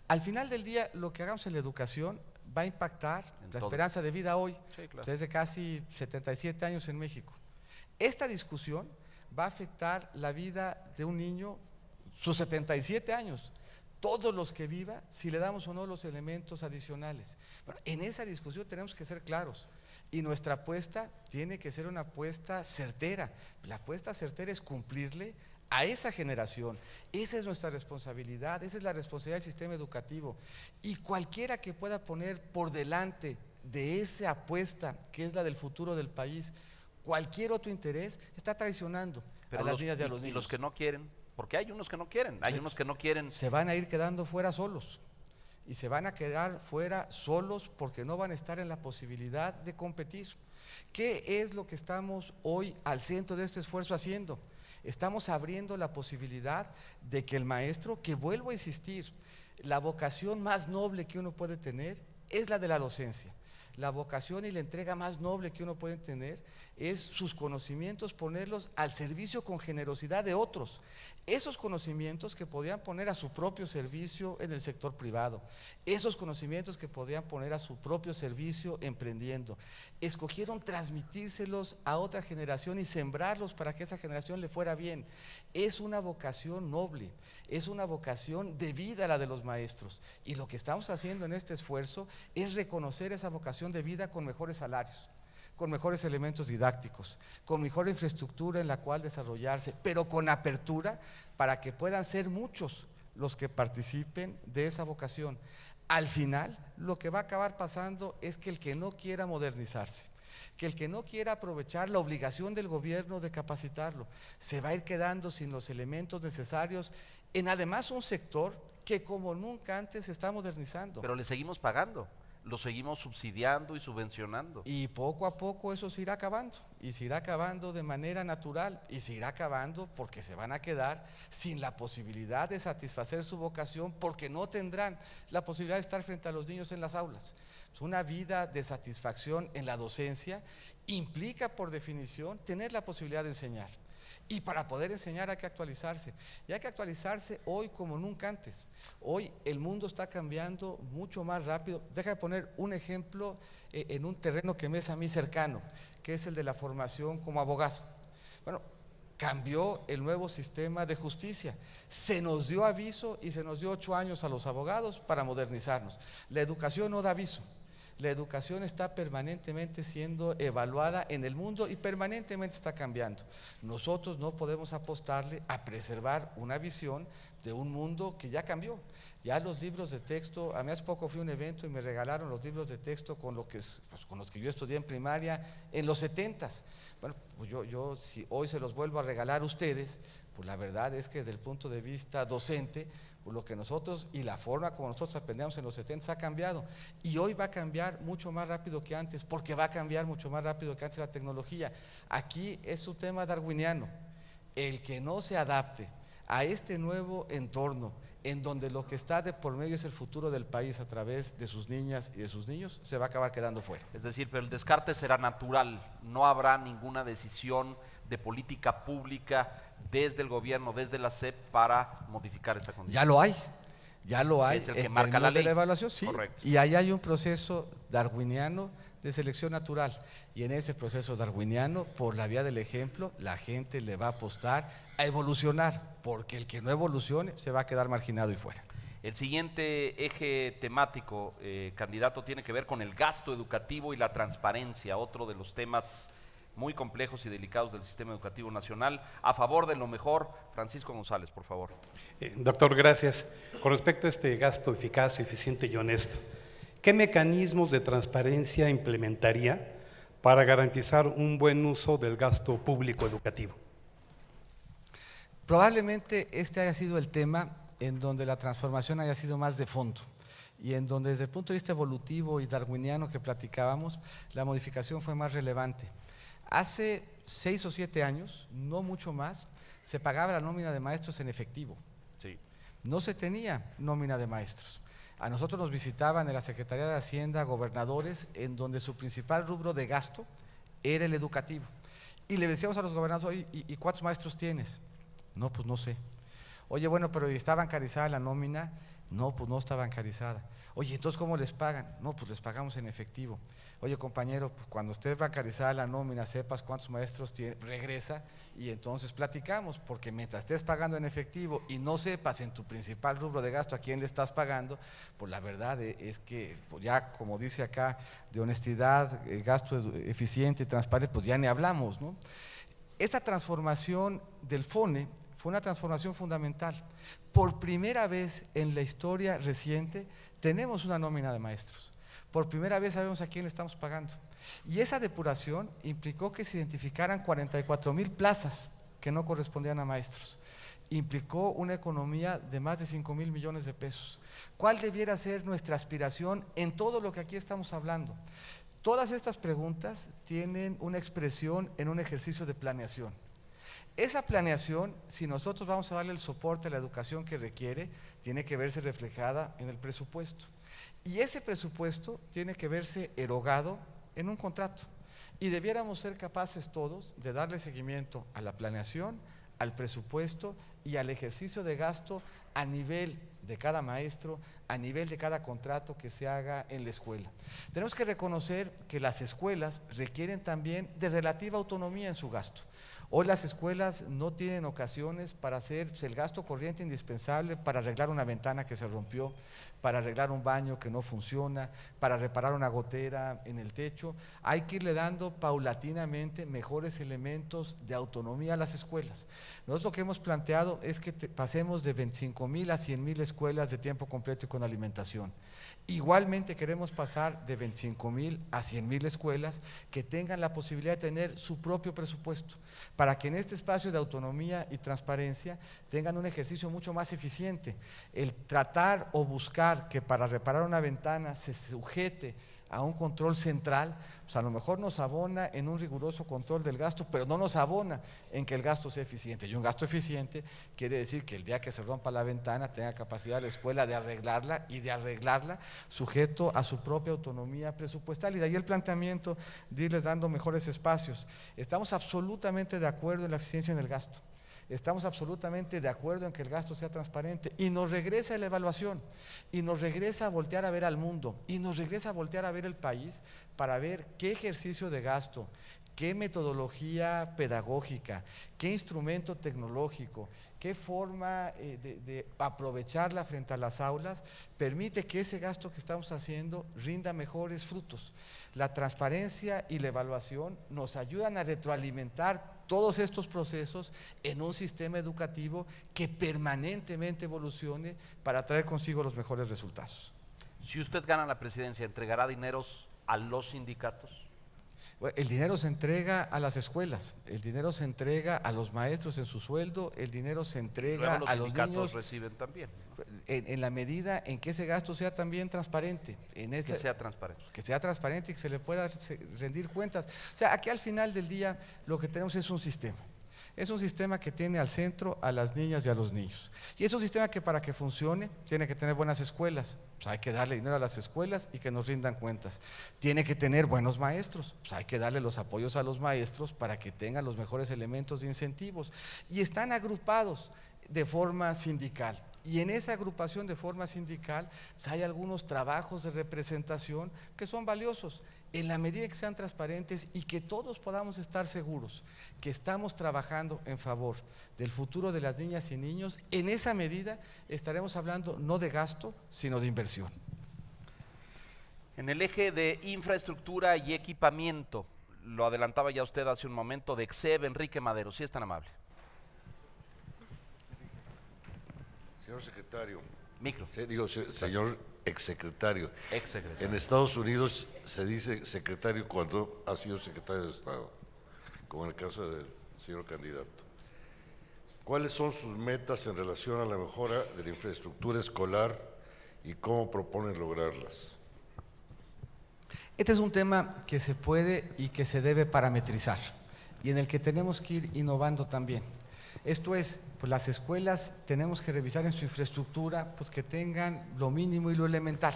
Al final del día, lo que hagamos en la educación va a impactar la esperanza de vida hoy, sí, claro. Desde casi 77 años en México. Esta discusión va a afectar la vida de un niño, sus 77 años, todos los que viva, si le damos o no los elementos adicionales. Bueno, en esa discusión tenemos que ser claros y nuestra apuesta tiene que ser una apuesta certera. La apuesta certera es cumplirle a esa generación. Esa es nuestra responsabilidad, esa es la responsabilidad del sistema educativo. Y cualquiera que pueda poner por delante de esa apuesta, que es la del futuro del país, cualquier otro interés, está traicionando a las niñas y a los niños. Y los que no quieren, porque hay unos que no quieren, hay unos que no quieren. Se van a ir quedando fuera solos. Y se van a quedar fuera solos porque no van a estar en la posibilidad de competir. ¿Qué es lo que estamos hoy al centro de este esfuerzo haciendo? Estamos abriendo la posibilidad de que el maestro, que vuelvo a insistir, la vocación más noble que uno puede tener es la de la docencia. La vocación y la entrega más noble que uno puede tener es sus conocimientos ponerlos al servicio con generosidad de otros. Esos conocimientos que podían poner a su propio servicio en el sector privado, esos conocimientos que podían poner a su propio servicio emprendiendo, escogieron transmitírselos a otra generación y sembrarlos para que esa generación le fuera bien. Es una vocación noble, es una vocación de vida la de los maestros, y lo que estamos haciendo en este esfuerzo es reconocer esa vocación de vida con mejores salarios, con mejores elementos didácticos, con mejor infraestructura en la cual desarrollarse, pero con apertura para que puedan ser muchos los que participen de esa vocación. Al final, lo que va a acabar pasando es que el que no quiera modernizarse, que el que no quiera aprovechar la obligación del gobierno de capacitarlo, se va a ir quedando sin los elementos necesarios en además un sector que como nunca antes se está modernizando. Pero le seguimos pagando, lo seguimos subsidiando y subvencionando. Y poco a poco eso se irá acabando, y se irá acabando de manera natural, y se irá acabando porque se van a quedar sin la posibilidad de satisfacer su vocación, porque no tendrán la posibilidad de estar frente a los niños en las aulas. Una vida de satisfacción en la docencia implica por definición tener la posibilidad de enseñar. Y para poder enseñar hay que actualizarse, y hay que actualizarse hoy como nunca antes. Hoy el mundo está cambiando mucho más rápido. Déjame poner un ejemplo en un terreno que me es a mí cercano, que es el de la formación como abogado. Bueno, cambió el nuevo sistema de justicia, se nos dio aviso y se nos dio 8 años a los abogados para modernizarnos. La educación no da aviso. La educación está permanentemente siendo evaluada en el mundo y permanentemente está cambiando. Nosotros no podemos apostarle a preservar una visión de un mundo que ya cambió. Ya los libros de texto, a mí hace poco fui a un evento y me regalaron los libros de texto con los que yo estudié en primaria en los 70s. Bueno, pues yo si hoy se los vuelvo a regalar a ustedes, pues la verdad es que desde el punto de vista docente, pues lo que nosotros y la forma como nosotros aprendíamos en los 70 ha cambiado, y hoy va a cambiar mucho más rápido que antes, porque va a cambiar mucho más rápido que antes la tecnología. Aquí es un tema darwiniano. El que no se adapte a este nuevo entorno, en donde lo que está de por medio es el futuro del país a través de sus niñas y de sus niños, se va a acabar quedando fuera. Es decir, pero el descarte será natural, no habrá ninguna decisión de política pública desde el gobierno, desde la SEP, para modificar esta condición. Ya lo hay, es el que marca la ley. De la evaluación, sí. Correcto. Y ahí hay un proceso darwiniano de selección natural, y en ese proceso darwiniano, por la vía del ejemplo, la gente le va a apostar a evolucionar, porque el que no evolucione se va a quedar marginado y fuera. El siguiente eje temático, candidato, tiene que ver con el gasto educativo y la transparencia, otro de los temas muy complejos y delicados del sistema educativo nacional. A favor de lo mejor, Francisco González, por favor. Doctor, gracias. Con respecto a este gasto eficaz, eficiente y honesto, ¿qué mecanismos de transparencia implementaría para garantizar un buen uso del gasto público educativo? Probablemente este haya sido el tema en donde la transformación haya sido más de fondo. y en donde desde el punto de vista evolutivo y darwiniano que platicábamos, la modificación fue más relevante. Hace 6 o 7 años, no mucho más, se pagaba la nómina de maestros en efectivo. Sí. No se tenía nómina de maestros. A nosotros nos visitaban en la Secretaría de Hacienda gobernadores en donde su principal rubro de gasto era el educativo. Y le decíamos a los gobernadores, oye, ¿y cuántos maestros tienes? No, pues no sé. Oye, bueno, pero ¿está bancarizada la nómina? No, pues no está bancarizada. Oye, entonces ¿cómo les pagan? No, pues les pagamos en efectivo. Oye, compañero, pues cuando esté bancarizada la nómina, sepas cuántos maestros tiene, regresa y entonces platicamos, porque mientras estés pagando en efectivo y no sepas en tu principal rubro de gasto a quién le estás pagando, pues la verdad es que pues ya, como dice acá, de honestidad, gasto eficiente y transparente, pues ya ni hablamos, ¿no? Esa transformación del FONE fue una transformación fundamental. Por primera vez en la historia reciente tenemos una nómina de maestros. Por primera vez sabemos a quién le estamos pagando. Y esa depuración implicó que se identificaran 44,000 plazas que no correspondían a maestros. Implicó una economía de más de 5,000 millones de pesos. ¿Cuál debiera ser nuestra aspiración en todo lo que aquí estamos hablando? Todas estas preguntas tienen una expresión en un ejercicio de planeación. Esa planeación, si nosotros vamos a darle el soporte a la educación que requiere, tiene que verse reflejada en el presupuesto. Y ese presupuesto tiene que verse erogado en un contrato. Y debiéramos ser capaces todos de darle seguimiento a la planeación, al presupuesto y al ejercicio de gasto a nivel de cada maestro, a nivel de cada contrato que se haga en la escuela. Tenemos que reconocer que las escuelas requieren también de relativa autonomía en su gasto. Hoy las escuelas no tienen ocasiones para hacer el gasto corriente indispensable para arreglar una ventana que se rompió, para arreglar un baño que no funciona, para reparar una gotera en el techo. Hay que irle dando paulatinamente mejores elementos de autonomía a las escuelas. Nosotros lo que hemos planteado es que pasemos de 25,000 a 100,000 escuelas de tiempo completo y con alimentación. Igualmente queremos pasar de 25,000 a 100,000 escuelas que tengan la posibilidad de tener su propio presupuesto, para que en este espacio de autonomía y transparencia tengan un ejercicio mucho más eficiente. El tratar o buscar que para reparar una ventana se sujete a un control central, pues a lo mejor nos abona en un riguroso control del gasto, pero no nos abona en que el gasto sea eficiente. Y un gasto eficiente quiere decir que el día que se rompa la ventana tenga capacidad la escuela de arreglarla y de arreglarla sujeto a su propia autonomía presupuestal. Y de ahí el planteamiento de irles dando mejores espacios. Estamos absolutamente de acuerdo en la eficiencia en el gasto. Estamos absolutamente de acuerdo en que el gasto sea transparente y nos regresa la evaluación y nos regresa a voltear a ver al mundo y nos regresa a voltear a ver el país para ver qué ejercicio de gasto, qué metodología pedagógica, qué instrumento tecnológico, qué forma de aprovecharla frente a las aulas permite que ese gasto que estamos haciendo rinda mejores frutos. La transparencia y la evaluación nos ayudan a retroalimentar todos estos procesos en un sistema educativo que permanentemente evolucione para traer consigo los mejores resultados. Si usted gana la presidencia, ¿entregará dineros a los sindicatos? Bueno, el dinero se entrega a las escuelas, el dinero se entrega a los maestros en su sueldo, el dinero se entrega a los niños. Los sindicatos reciben también, ¿no? En la medida en que ese gasto sea también transparente. Que sea transparente. Que sea transparente y que se le pueda rendir cuentas. O sea, aquí al final del día lo que tenemos es un sistema. Es un sistema que tiene al centro a las niñas y a los niños. Y es un sistema que para que funcione tiene que tener buenas escuelas. Pues hay que darle dinero a las escuelas y que nos rindan cuentas. Tiene que tener buenos maestros. Pues hay que darle los apoyos a los maestros para que tengan los mejores elementos de incentivos. Y están agrupados de forma sindical. Y en esa agrupación de forma sindical pues hay algunos trabajos de representación que son valiosos. En la medida que sean transparentes y que todos podamos estar seguros que estamos trabajando en favor del futuro de las niñas y niños, en esa medida estaremos hablando no de gasto, sino de inversión. En el eje de infraestructura y equipamiento, lo adelantaba ya usted hace un momento, de EXEB, Enrique Madero, si es tan amable. Señor secretario. Micro. Señor exsecretario. Exsecretario. En Estados Unidos se dice secretario cuando ha sido secretario de Estado, como en el caso del señor candidato. ¿Cuáles son sus metas en relación a la mejora de la infraestructura escolar y cómo propone lograrlas. Este es un tema que se puede y que se debe parametrizar y en el que tenemos que ir innovando también. Esto es, pues las escuelas tenemos que revisar en su infraestructura pues que tengan lo mínimo y lo elemental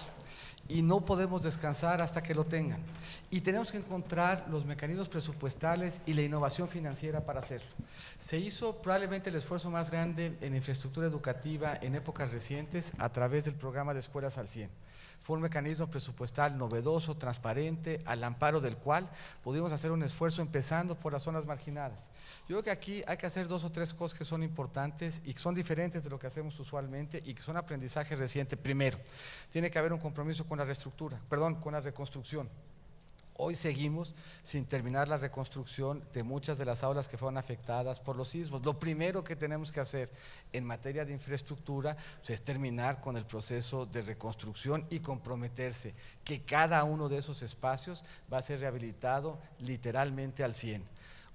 y no podemos descansar hasta que lo tengan. Y tenemos que encontrar los mecanismos presupuestales y la innovación financiera para hacerlo. Se hizo probablemente el esfuerzo más grande en infraestructura educativa en épocas recientes a través del programa de Escuelas al 100. Fue un mecanismo presupuestal novedoso, transparente, al amparo del cual pudimos hacer un esfuerzo empezando por las zonas marginadas. Yo creo que aquí hay que hacer 2 o 3 cosas que son importantes y que son diferentes de lo que hacemos usualmente y que son aprendizaje reciente. Primero, tiene que haber un compromiso con la con la reconstrucción. Hoy seguimos sin terminar la reconstrucción de muchas de las aulas que fueron afectadas por los sismos. Lo primero que tenemos que hacer en materia de infraestructura pues, es terminar con el proceso de reconstrucción y comprometerse que cada uno de esos espacios va a ser rehabilitado literalmente al 100%.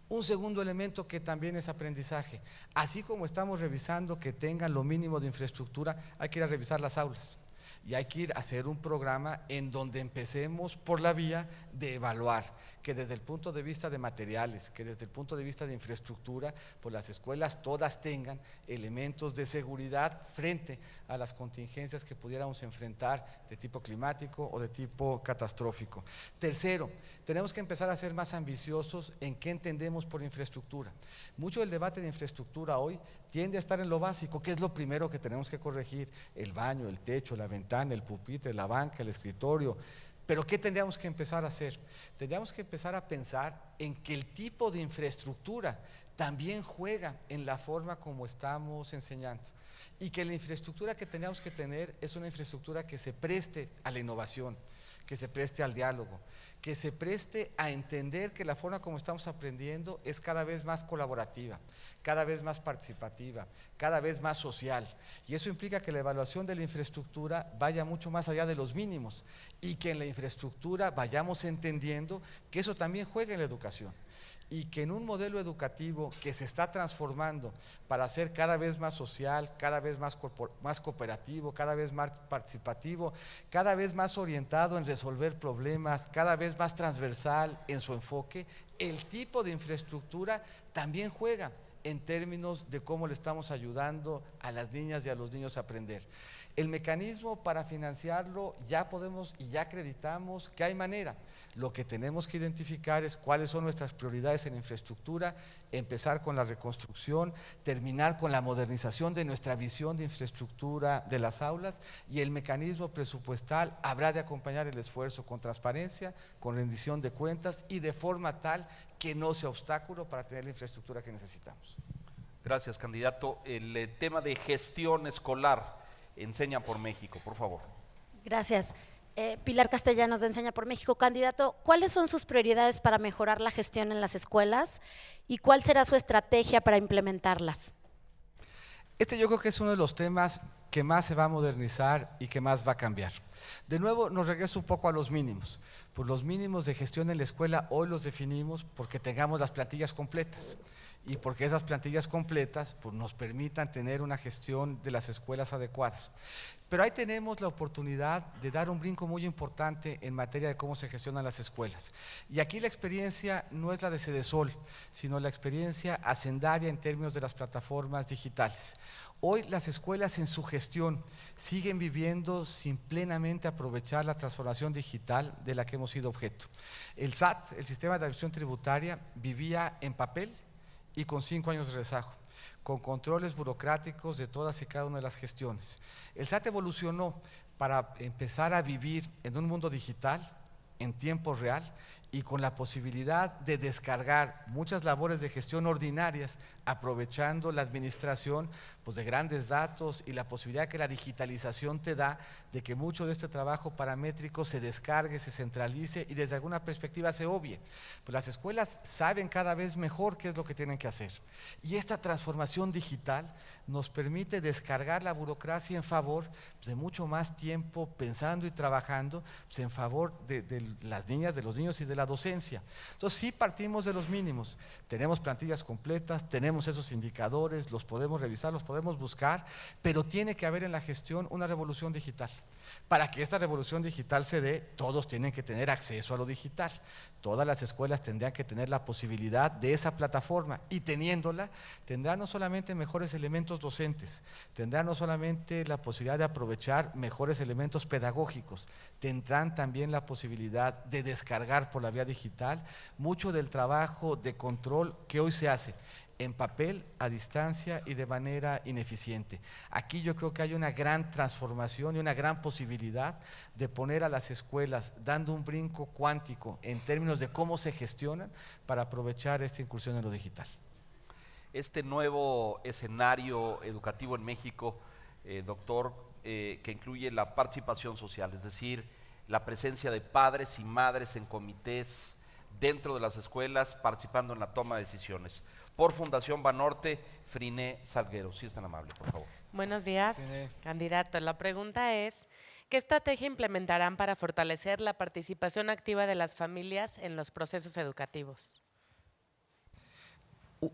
Un segundo elemento que también es aprendizaje. Así como estamos revisando que tengan lo mínimo de infraestructura, hay que ir a revisar las aulas. Y hay que ir a hacer un programa en donde empecemos por la vía de evaluar que desde el punto de vista de materiales, que desde el punto de vista de infraestructura, pues las escuelas todas tengan elementos de seguridad frente a las contingencias que pudiéramos enfrentar de tipo climático o de tipo catastrófico. Tercero, tenemos que empezar a ser más ambiciosos en qué entendemos por infraestructura. Mucho del debate de infraestructura hoy tiende a estar en lo básico, que es lo primero que tenemos que corregir: el baño, el techo, la ventana, el pupitre, la banca, el escritorio. Pero ¿qué tendríamos que empezar a hacer? Tendríamos que empezar a pensar en que el tipo de infraestructura también juega en la forma como estamos enseñando y que la infraestructura que tenemos que tener es una infraestructura que se preste a la innovación, que se preste al diálogo, que se preste a entender que la forma como estamos aprendiendo es cada vez más colaborativa, cada vez más participativa, cada vez más social. Y eso implica que la evaluación de la infraestructura vaya mucho más allá de los mínimos y que en la infraestructura vayamos entendiendo que eso también juega en la educación. Y que en un modelo educativo que se está transformando para ser cada vez más social, cada vez más cooperativo, cada vez más participativo, cada vez más orientado en resolver problemas, cada vez más transversal en su enfoque, el tipo de infraestructura también juega en términos de cómo le estamos ayudando a las niñas y a los niños a aprender. El mecanismo para financiarlo ya podemos y ya acreditamos que hay manera. Lo que tenemos que identificar es cuáles son nuestras prioridades en infraestructura, empezar con la reconstrucción, terminar con la modernización de nuestra visión de infraestructura de las aulas, y el mecanismo presupuestal habrá de acompañar el esfuerzo con transparencia, con rendición de cuentas y de forma tal que no sea obstáculo para tener la infraestructura que necesitamos. Gracias, candidato. El tema de gestión escolar, Enseña por México, por favor. Gracias. Pilar Castellanos, de Enseña por México. Candidato, ¿cuáles son sus prioridades para mejorar la gestión en las escuelas y cuál será su estrategia para implementarlas? Yo creo que es uno de los temas que más se va a modernizar y que más va a cambiar. De nuevo, nos regreso un poco a los mínimos. Pues los mínimos de gestión en la escuela hoy los definimos porque tengamos las plantillas completas y porque esas plantillas completas pues, nos permitan tener una gestión de las escuelas adecuadas. Pero ahí tenemos la oportunidad de dar un brinco muy importante en materia de cómo se gestionan las escuelas. Y aquí la experiencia no es la de Cedesol, sino la experiencia hacendaria en términos de las plataformas digitales. Hoy las escuelas en su gestión siguen viviendo sin plenamente aprovechar la transformación digital de la que hemos sido objeto. El SAT, el Sistema de Administración Tributaria, vivía en papel y con 5 años de rezago, con controles burocráticos de todas y cada una de las gestiones. El SAT evolucionó para empezar a vivir en un mundo digital, en tiempo real, y con la posibilidad de descargar muchas labores de gestión ordinarias, aprovechando la administración pues, de grandes datos y la posibilidad que la digitalización te da de que mucho de este trabajo paramétrico se descargue, se centralice y desde alguna perspectiva se obvie. Pues las escuelas saben cada vez mejor qué es lo que tienen que hacer. Y esta transformación digital nos permite descargar la burocracia en favor pues, de mucho más tiempo pensando y trabajando pues, en favor de las niñas, de los niños y del la docencia. Entonces sí partimos de los mínimos, tenemos plantillas completas, tenemos esos indicadores, los podemos revisar, los podemos buscar, pero tiene que haber en la gestión una revolución digital. Para que esta revolución digital se dé, todos tienen que tener acceso a lo digital. Todas las escuelas tendrían que tener la posibilidad de esa plataforma y teniéndola, tendrán no solamente mejores elementos docentes, tendrán no solamente la posibilidad de aprovechar mejores elementos pedagógicos, tendrán también la posibilidad de descargar por la vía digital mucho del trabajo de control que hoy se hace en papel, a distancia y de manera ineficiente. Aquí yo creo que hay una gran transformación y una gran posibilidad de poner a las escuelas dando un brinco cuántico en términos de cómo se gestionan para aprovechar esta incursión en lo digital. Este nuevo escenario educativo en México, doctor, que incluye la participación social, es decir, la presencia de padres y madres en comités dentro de las escuelas participando en la toma de decisiones. Por Fundación Banorte, Friné Salguero. Si es tan amable, por favor. Buenos días, candidato. La pregunta es, ¿qué estrategia implementarán para fortalecer la participación activa de las familias en los procesos educativos?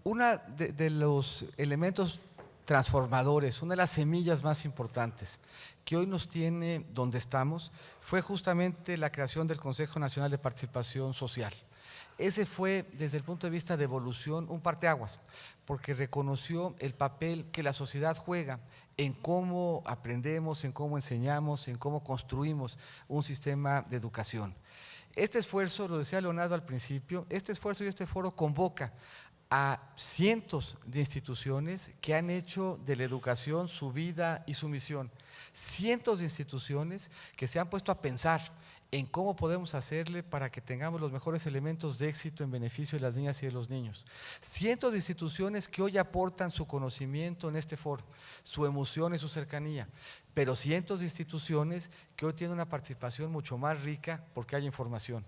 Uno de los elementos transformadores, una de las semillas más importantes que hoy nos tiene donde estamos, fue justamente la creación del Consejo Nacional de Participación Social. Ese fue, desde el punto de vista de evolución, un parteaguas, porque reconoció el papel que la sociedad juega en cómo aprendemos, en cómo enseñamos, en cómo construimos un sistema de educación. Este esfuerzo, lo decía Leonardo al principio, este esfuerzo y este foro convoca a cientos de instituciones que han hecho de la educación su vida y su misión. Cientos de instituciones que se han puesto a pensar en cómo podemos hacerle para que tengamos los mejores elementos de éxito en beneficio de las niñas y de los niños. Cientos de instituciones que hoy aportan su conocimiento en este foro, su emoción y su cercanía, pero cientos de instituciones que hoy tienen una participación mucho más rica porque hay información.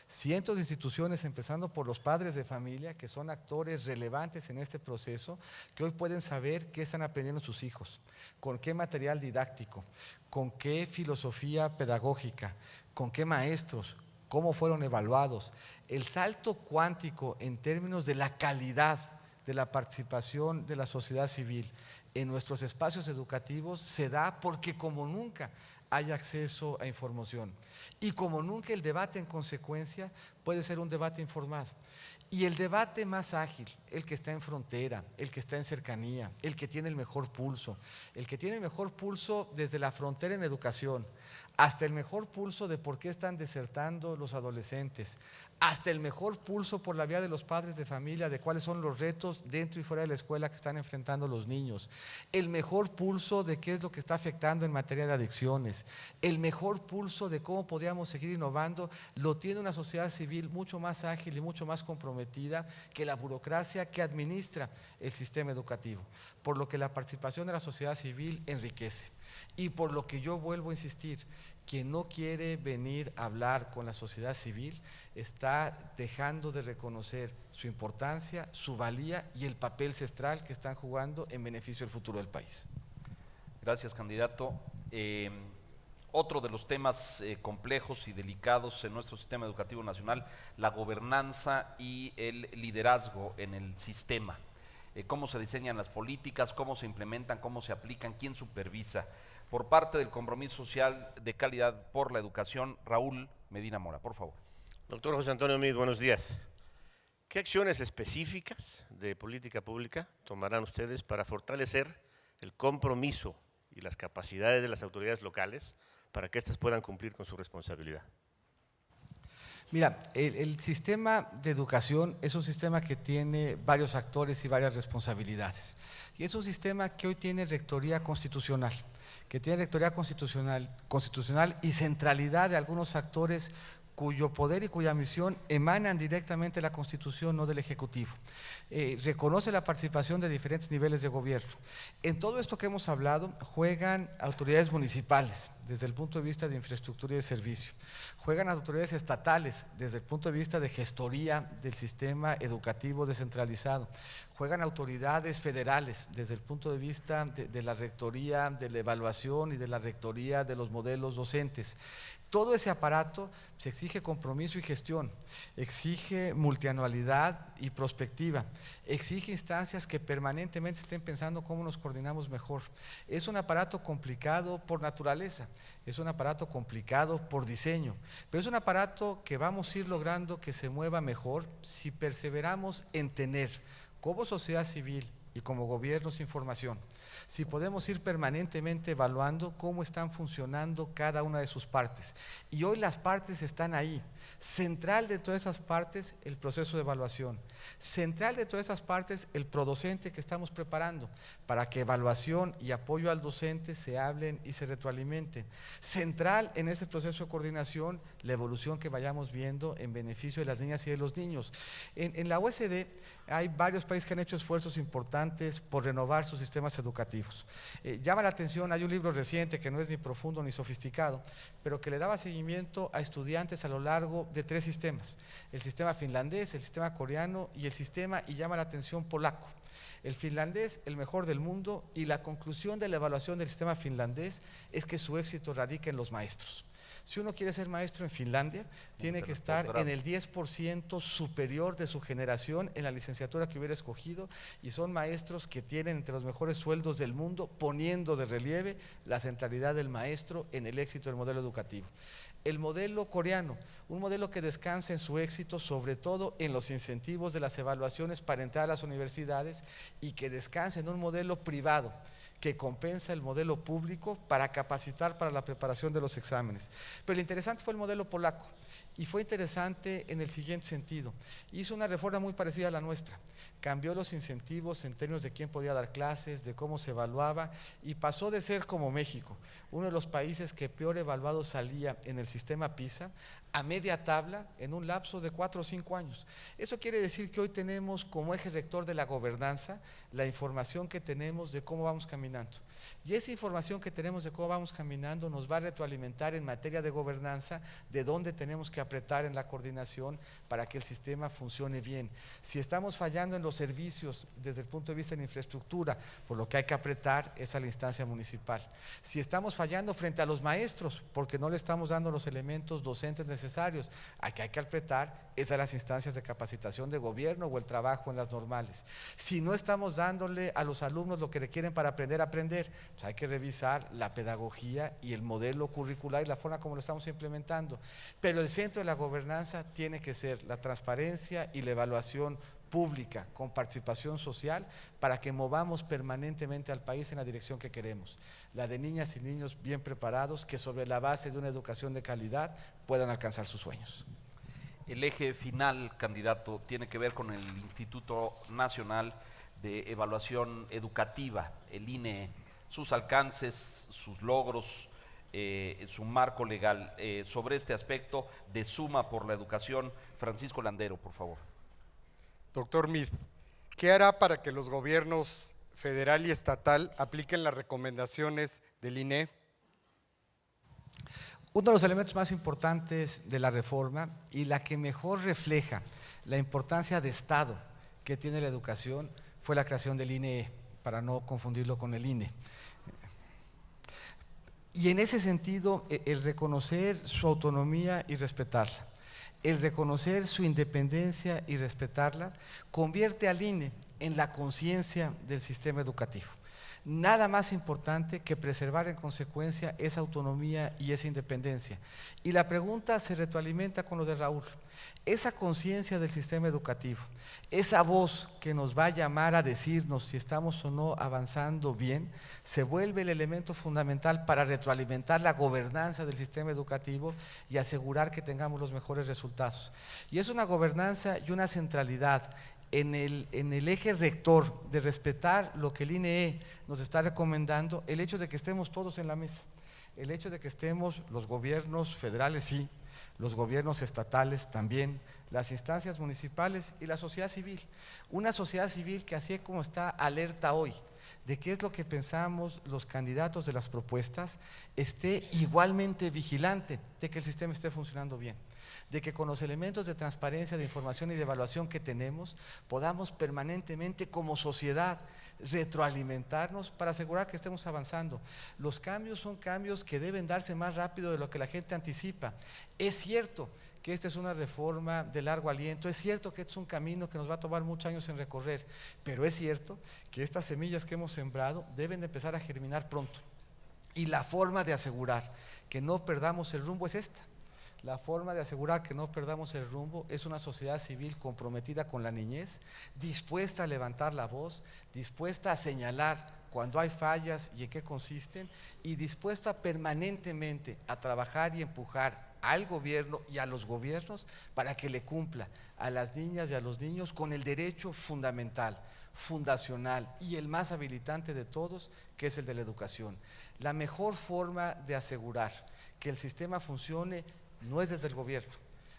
Cientos de instituciones, empezando por los padres de familia, que son actores relevantes en este proceso, que hoy pueden saber qué están aprendiendo sus hijos, con qué material didáctico, con qué filosofía pedagógica, con qué maestros, cómo fueron evaluados. El salto cuántico en términos de la calidad de la participación de la sociedad civil en nuestros espacios educativos se da porque como nunca hay acceso a información. Y como nunca el debate en consecuencia puede ser un debate informado. Y el debate más ágil, el que está en frontera, el que está en cercanía, el que tiene el mejor pulso desde la frontera en educación, hasta el mejor pulso de por qué están desertando los adolescentes, hasta el mejor pulso por la vía de los padres de familia de cuáles son los retos dentro y fuera de la escuela que están enfrentando los niños, el mejor pulso de qué es lo que está afectando en materia de adicciones, el mejor pulso de cómo podríamos seguir innovando, lo tiene una sociedad civil mucho más ágil y mucho más comprometida que la burocracia que administra el sistema educativo, por lo que la participación de la sociedad civil enriquece. Y por lo que yo vuelvo a insistir, quien no quiere venir a hablar con la sociedad civil está dejando de reconocer su importancia, su valía y el papel central que están jugando en beneficio del futuro del país. Gracias, candidato. Otro de los temas complejos y delicados en nuestro sistema educativo nacional, la gobernanza y el liderazgo en el sistema. Cómo se diseñan las políticas, cómo se implementan, cómo se aplican, quién supervisa. Por parte del Compromiso Social de Calidad por la Educación, Raúl Medina Mora, por favor. Doctor José Antonio Meade, buenos días. ¿Qué acciones específicas de política pública tomarán ustedes para fortalecer el compromiso y las capacidades de las autoridades locales para que éstas puedan cumplir con su responsabilidad? Mira, el sistema de educación es un sistema que tiene varios actores y varias responsabilidades. Y es un sistema que hoy tiene rectoría constitucional, constitucional y centralidad de algunos actores cuyo poder y cuya misión emanan directamente de la Constitución, no del Ejecutivo. Reconoce la participación de diferentes niveles de gobierno. En todo esto que hemos hablado, juegan autoridades municipales, desde el punto de vista de infraestructura y de servicio. Juegan autoridades estatales desde el punto de vista de gestoría del sistema educativo descentralizado. Juegan autoridades federales desde el punto de vista de la rectoría, de la evaluación y de la rectoría de los modelos docentes. Todo ese aparato se exige compromiso y gestión, exige multianualidad y prospectiva, exige instancias que permanentemente estén pensando cómo nos coordinamos mejor. Es un aparato complicado por naturaleza, es un aparato complicado por diseño, pero es un aparato que vamos a ir logrando que se mueva mejor si perseveramos en tener como sociedad civil y como gobiernos información. Si podemos ir permanentemente evaluando cómo están funcionando cada una de sus partes. Y hoy las partes están ahí. Central de todas esas partes, el proceso de evaluación. Central de todas esas partes, el prodocente que estamos preparando para que evaluación y apoyo al docente se hablen y se retroalimenten. Central en ese proceso de coordinación, la evolución que vayamos viendo en beneficio de las niñas y de los niños. En la OECD hay varios países que han hecho esfuerzos importantes por renovar sus sistemas educativos. Llama la atención, hay un libro reciente que no es ni profundo ni sofisticado, pero que le daba seguimiento a estudiantes a lo largo de 3 sistemas: el sistema finlandés, el sistema coreano y el sistema, y llama la atención, polaco. El finlandés, el mejor del mundo, y la conclusión de la evaluación del sistema finlandés es que su éxito radica en los maestros. Si uno quiere ser maestro en Finlandia, tiene que estar en el 10% superior de su generación en la licenciatura que hubiera escogido, y son maestros que tienen entre los mejores sueldos del mundo, poniendo de relieve la centralidad del maestro en el éxito del modelo educativo. El modelo coreano, un modelo que descansa en su éxito sobre todo en los incentivos de las evaluaciones para entrar a las universidades, y que descansa en un modelo privado que compensa el modelo público para capacitar para la preparación de los exámenes. Pero lo interesante fue el modelo polaco, y fue interesante en el siguiente sentido: hizo una reforma muy parecida a la nuestra, cambió los incentivos en términos de quién podía dar clases, de cómo se evaluaba, y pasó de ser, como México, uno de los países que peor evaluado salía en el sistema PISA, a media tabla en un lapso de 4 o 5 años. Eso quiere decir que hoy tenemos como eje rector de la gobernanza la información que tenemos de cómo vamos caminando. Y esa información que tenemos de cómo vamos caminando nos va a retroalimentar en materia de gobernanza de dónde tenemos que apretar en la coordinación para que el sistema funcione bien. Si estamos fallando en los servicios desde el punto de vista de la infraestructura, por lo que hay que apretar es a la instancia municipal. Si estamos fallando frente a los maestros porque no le estamos dando los elementos docentes necesarios, hay que apretar es a las instancias de capacitación de gobierno o el trabajo en las normales. Si no estamos dándole a los alumnos lo que requieren para aprender a aprender, pues hay que revisar la pedagogía y el modelo curricular y la forma como lo estamos implementando. Pero el centro de la gobernanza tiene que ser la transparencia y la evaluación pública con participación social para que movamos permanentemente al país en la dirección que queremos, la de niñas y niños bien preparados que sobre la base de una educación de calidad puedan alcanzar sus sueños. El eje final, candidato, tiene que ver con el Instituto Nacional de Evaluación Educativa, el INE, sus alcances, sus logros, su marco legal. Sobre este aspecto de Suma por la Educación, Francisco Landero, por favor. Doctor Mead, ¿qué hará para que los gobiernos federal y estatal apliquen las recomendaciones del INE? Uno de los elementos más importantes de la reforma y la que mejor refleja la importancia de Estado que tiene la educación fue la creación del INE, para no confundirlo con el INE. Y en ese sentido, el reconocer su autonomía y respetarla, el reconocer su independencia y respetarla, convierte al INE en la conciencia del sistema educativo. Nada más importante que preservar en consecuencia esa autonomía y esa independencia. Y la pregunta se retroalimenta con lo de Raúl. Esa conciencia del sistema educativo, esa voz que nos va a llamar a decirnos si estamos o no avanzando bien, se vuelve el elemento fundamental para retroalimentar la gobernanza del sistema educativo y asegurar que tengamos los mejores resultados. Y es una gobernanza y una centralidad en el eje rector de respetar lo que el INE nos está recomendando, el hecho de que estemos todos en la mesa, el hecho de que estemos los gobiernos federales, sí, los gobiernos estatales también, las instancias municipales y la sociedad civil. Una sociedad civil que así como está alerta hoy de qué es lo que pensamos los candidatos de las propuestas, esté igualmente vigilante de que el sistema esté funcionando bien, de que con los elementos de transparencia, de información y de evaluación que tenemos, podamos permanentemente como sociedad retroalimentarnos para asegurar que estemos avanzando. Los cambios son cambios que deben darse más rápido de lo que la gente anticipa. Es cierto que esta es una reforma de largo aliento, es cierto que este es un camino que nos va a tomar muchos años en recorrer, pero es cierto que estas semillas que hemos sembrado deben de empezar a germinar pronto. Y la forma de asegurar que no perdamos el rumbo es esta. La forma de asegurar que no perdamos el rumbo es una sociedad civil comprometida con la niñez, dispuesta a levantar la voz, dispuesta a señalar cuando hay fallas y en qué consisten, y dispuesta permanentemente a trabajar y empujar al gobierno y a los gobiernos para que le cumpla a las niñas y a los niños con el derecho fundamental, fundacional y el más habilitante de todos, que es el de la educación. La mejor forma de asegurar que el sistema funcione no es desde el gobierno.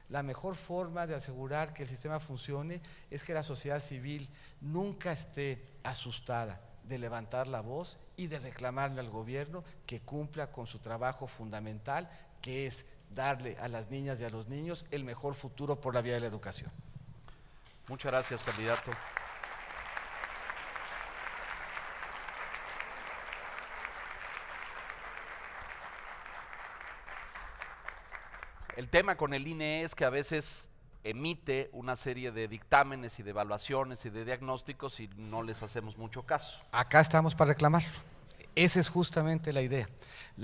La mejor forma de asegurar que el sistema funcione es que la sociedad civil nunca esté asustada de levantar la voz y de reclamarle al gobierno que cumpla con su trabajo fundamental, que es darle a las niñas y a los niños el mejor futuro por la vía de la educación. Muchas gracias, candidato. El tema con el INE es que a veces emite una serie de dictámenes y de evaluaciones y de diagnósticos y no les hacemos mucho caso. Acá estamos para reclamarlo. Esa es justamente la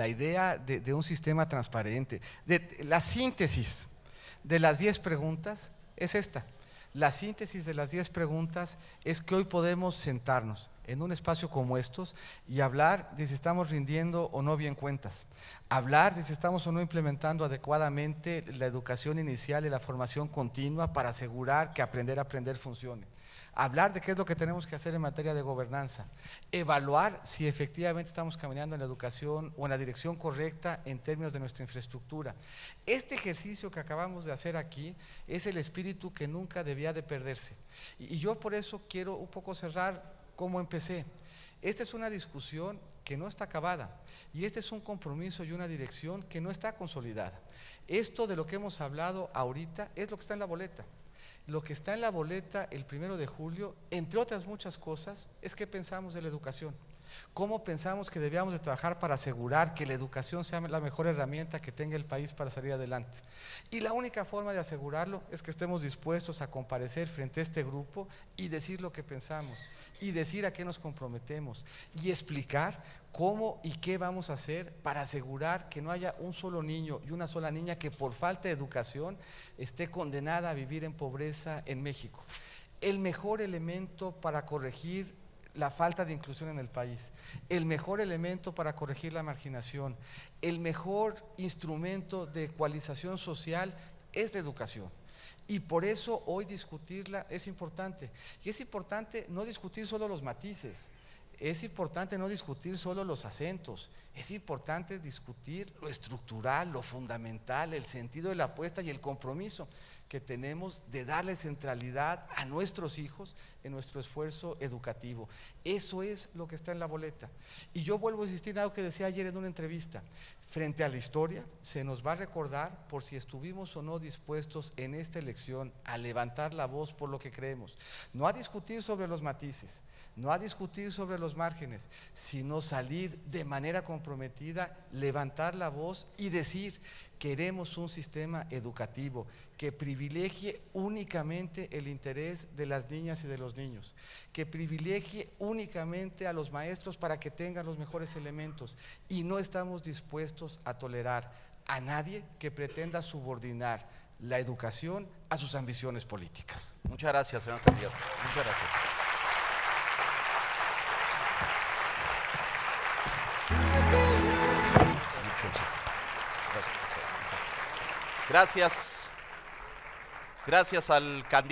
idea de un sistema transparente. La síntesis de las 10 preguntas es esta. La síntesis de las 10 preguntas es que hoy podemos sentarnos en un espacio como estos y hablar de si estamos rindiendo o no bien cuentas, hablar de si estamos o no implementando adecuadamente la educación inicial y la formación continua para asegurar que aprender a aprender funcione, hablar de qué es lo que tenemos que hacer en materia de gobernanza, evaluar si efectivamente estamos caminando en la educación o en la dirección correcta en términos de nuestra infraestructura. Este ejercicio que acabamos de hacer aquí es el espíritu que nunca debía de perderse. Y yo por eso quiero un poco cerrar como empecé. Esta es una discusión que no está acabada y este es un compromiso y una dirección que no está consolidada. Esto de lo que hemos hablado ahorita es lo que está en la boleta. Lo que está en la boleta el 1 de julio, entre otras muchas cosas, es qué pensamos de la educación. ¿Cómo pensamos que debíamos de trabajar para asegurar que la educación sea la mejor herramienta que tenga el país para salir adelante? Y la única forma de asegurarlo es que estemos dispuestos a comparecer frente a este grupo y decir lo que pensamos, y decir a qué nos comprometemos, y explicar cómo y qué vamos a hacer para asegurar que no haya un solo niño y una sola niña que por falta de educación esté condenada a vivir en pobreza en México. El mejor elemento para corregir la falta de inclusión en el país, el mejor elemento para corregir la marginación, el mejor instrumento de ecualización social es la educación. Y por eso hoy discutirla es importante. Y es importante no discutir solo los matices, es importante no discutir solo los acentos, es importante discutir lo estructural, lo fundamental, el sentido de la apuesta y el compromiso que tenemos de darle centralidad a nuestros hijos en nuestro esfuerzo educativo. Eso es lo que está en la boleta. Y yo vuelvo a insistir en algo que decía ayer en una entrevista. Frente a la historia, se nos va a recordar por si estuvimos o no dispuestos en esta elección a levantar la voz por lo que creemos. No a discutir sobre los matices, no a discutir sobre los márgenes, sino salir de manera comprometida, levantar la voz y decir: queremos un sistema educativo que privilegie únicamente el interés de las niñas y de los niños, que privilegie únicamente a los maestros para que tengan los mejores elementos, y no estamos dispuestos a tolerar a nadie que pretenda subordinar la educación a sus ambiciones políticas. Muchas gracias, señor candidato. Muchas gracias. Gracias al candidato.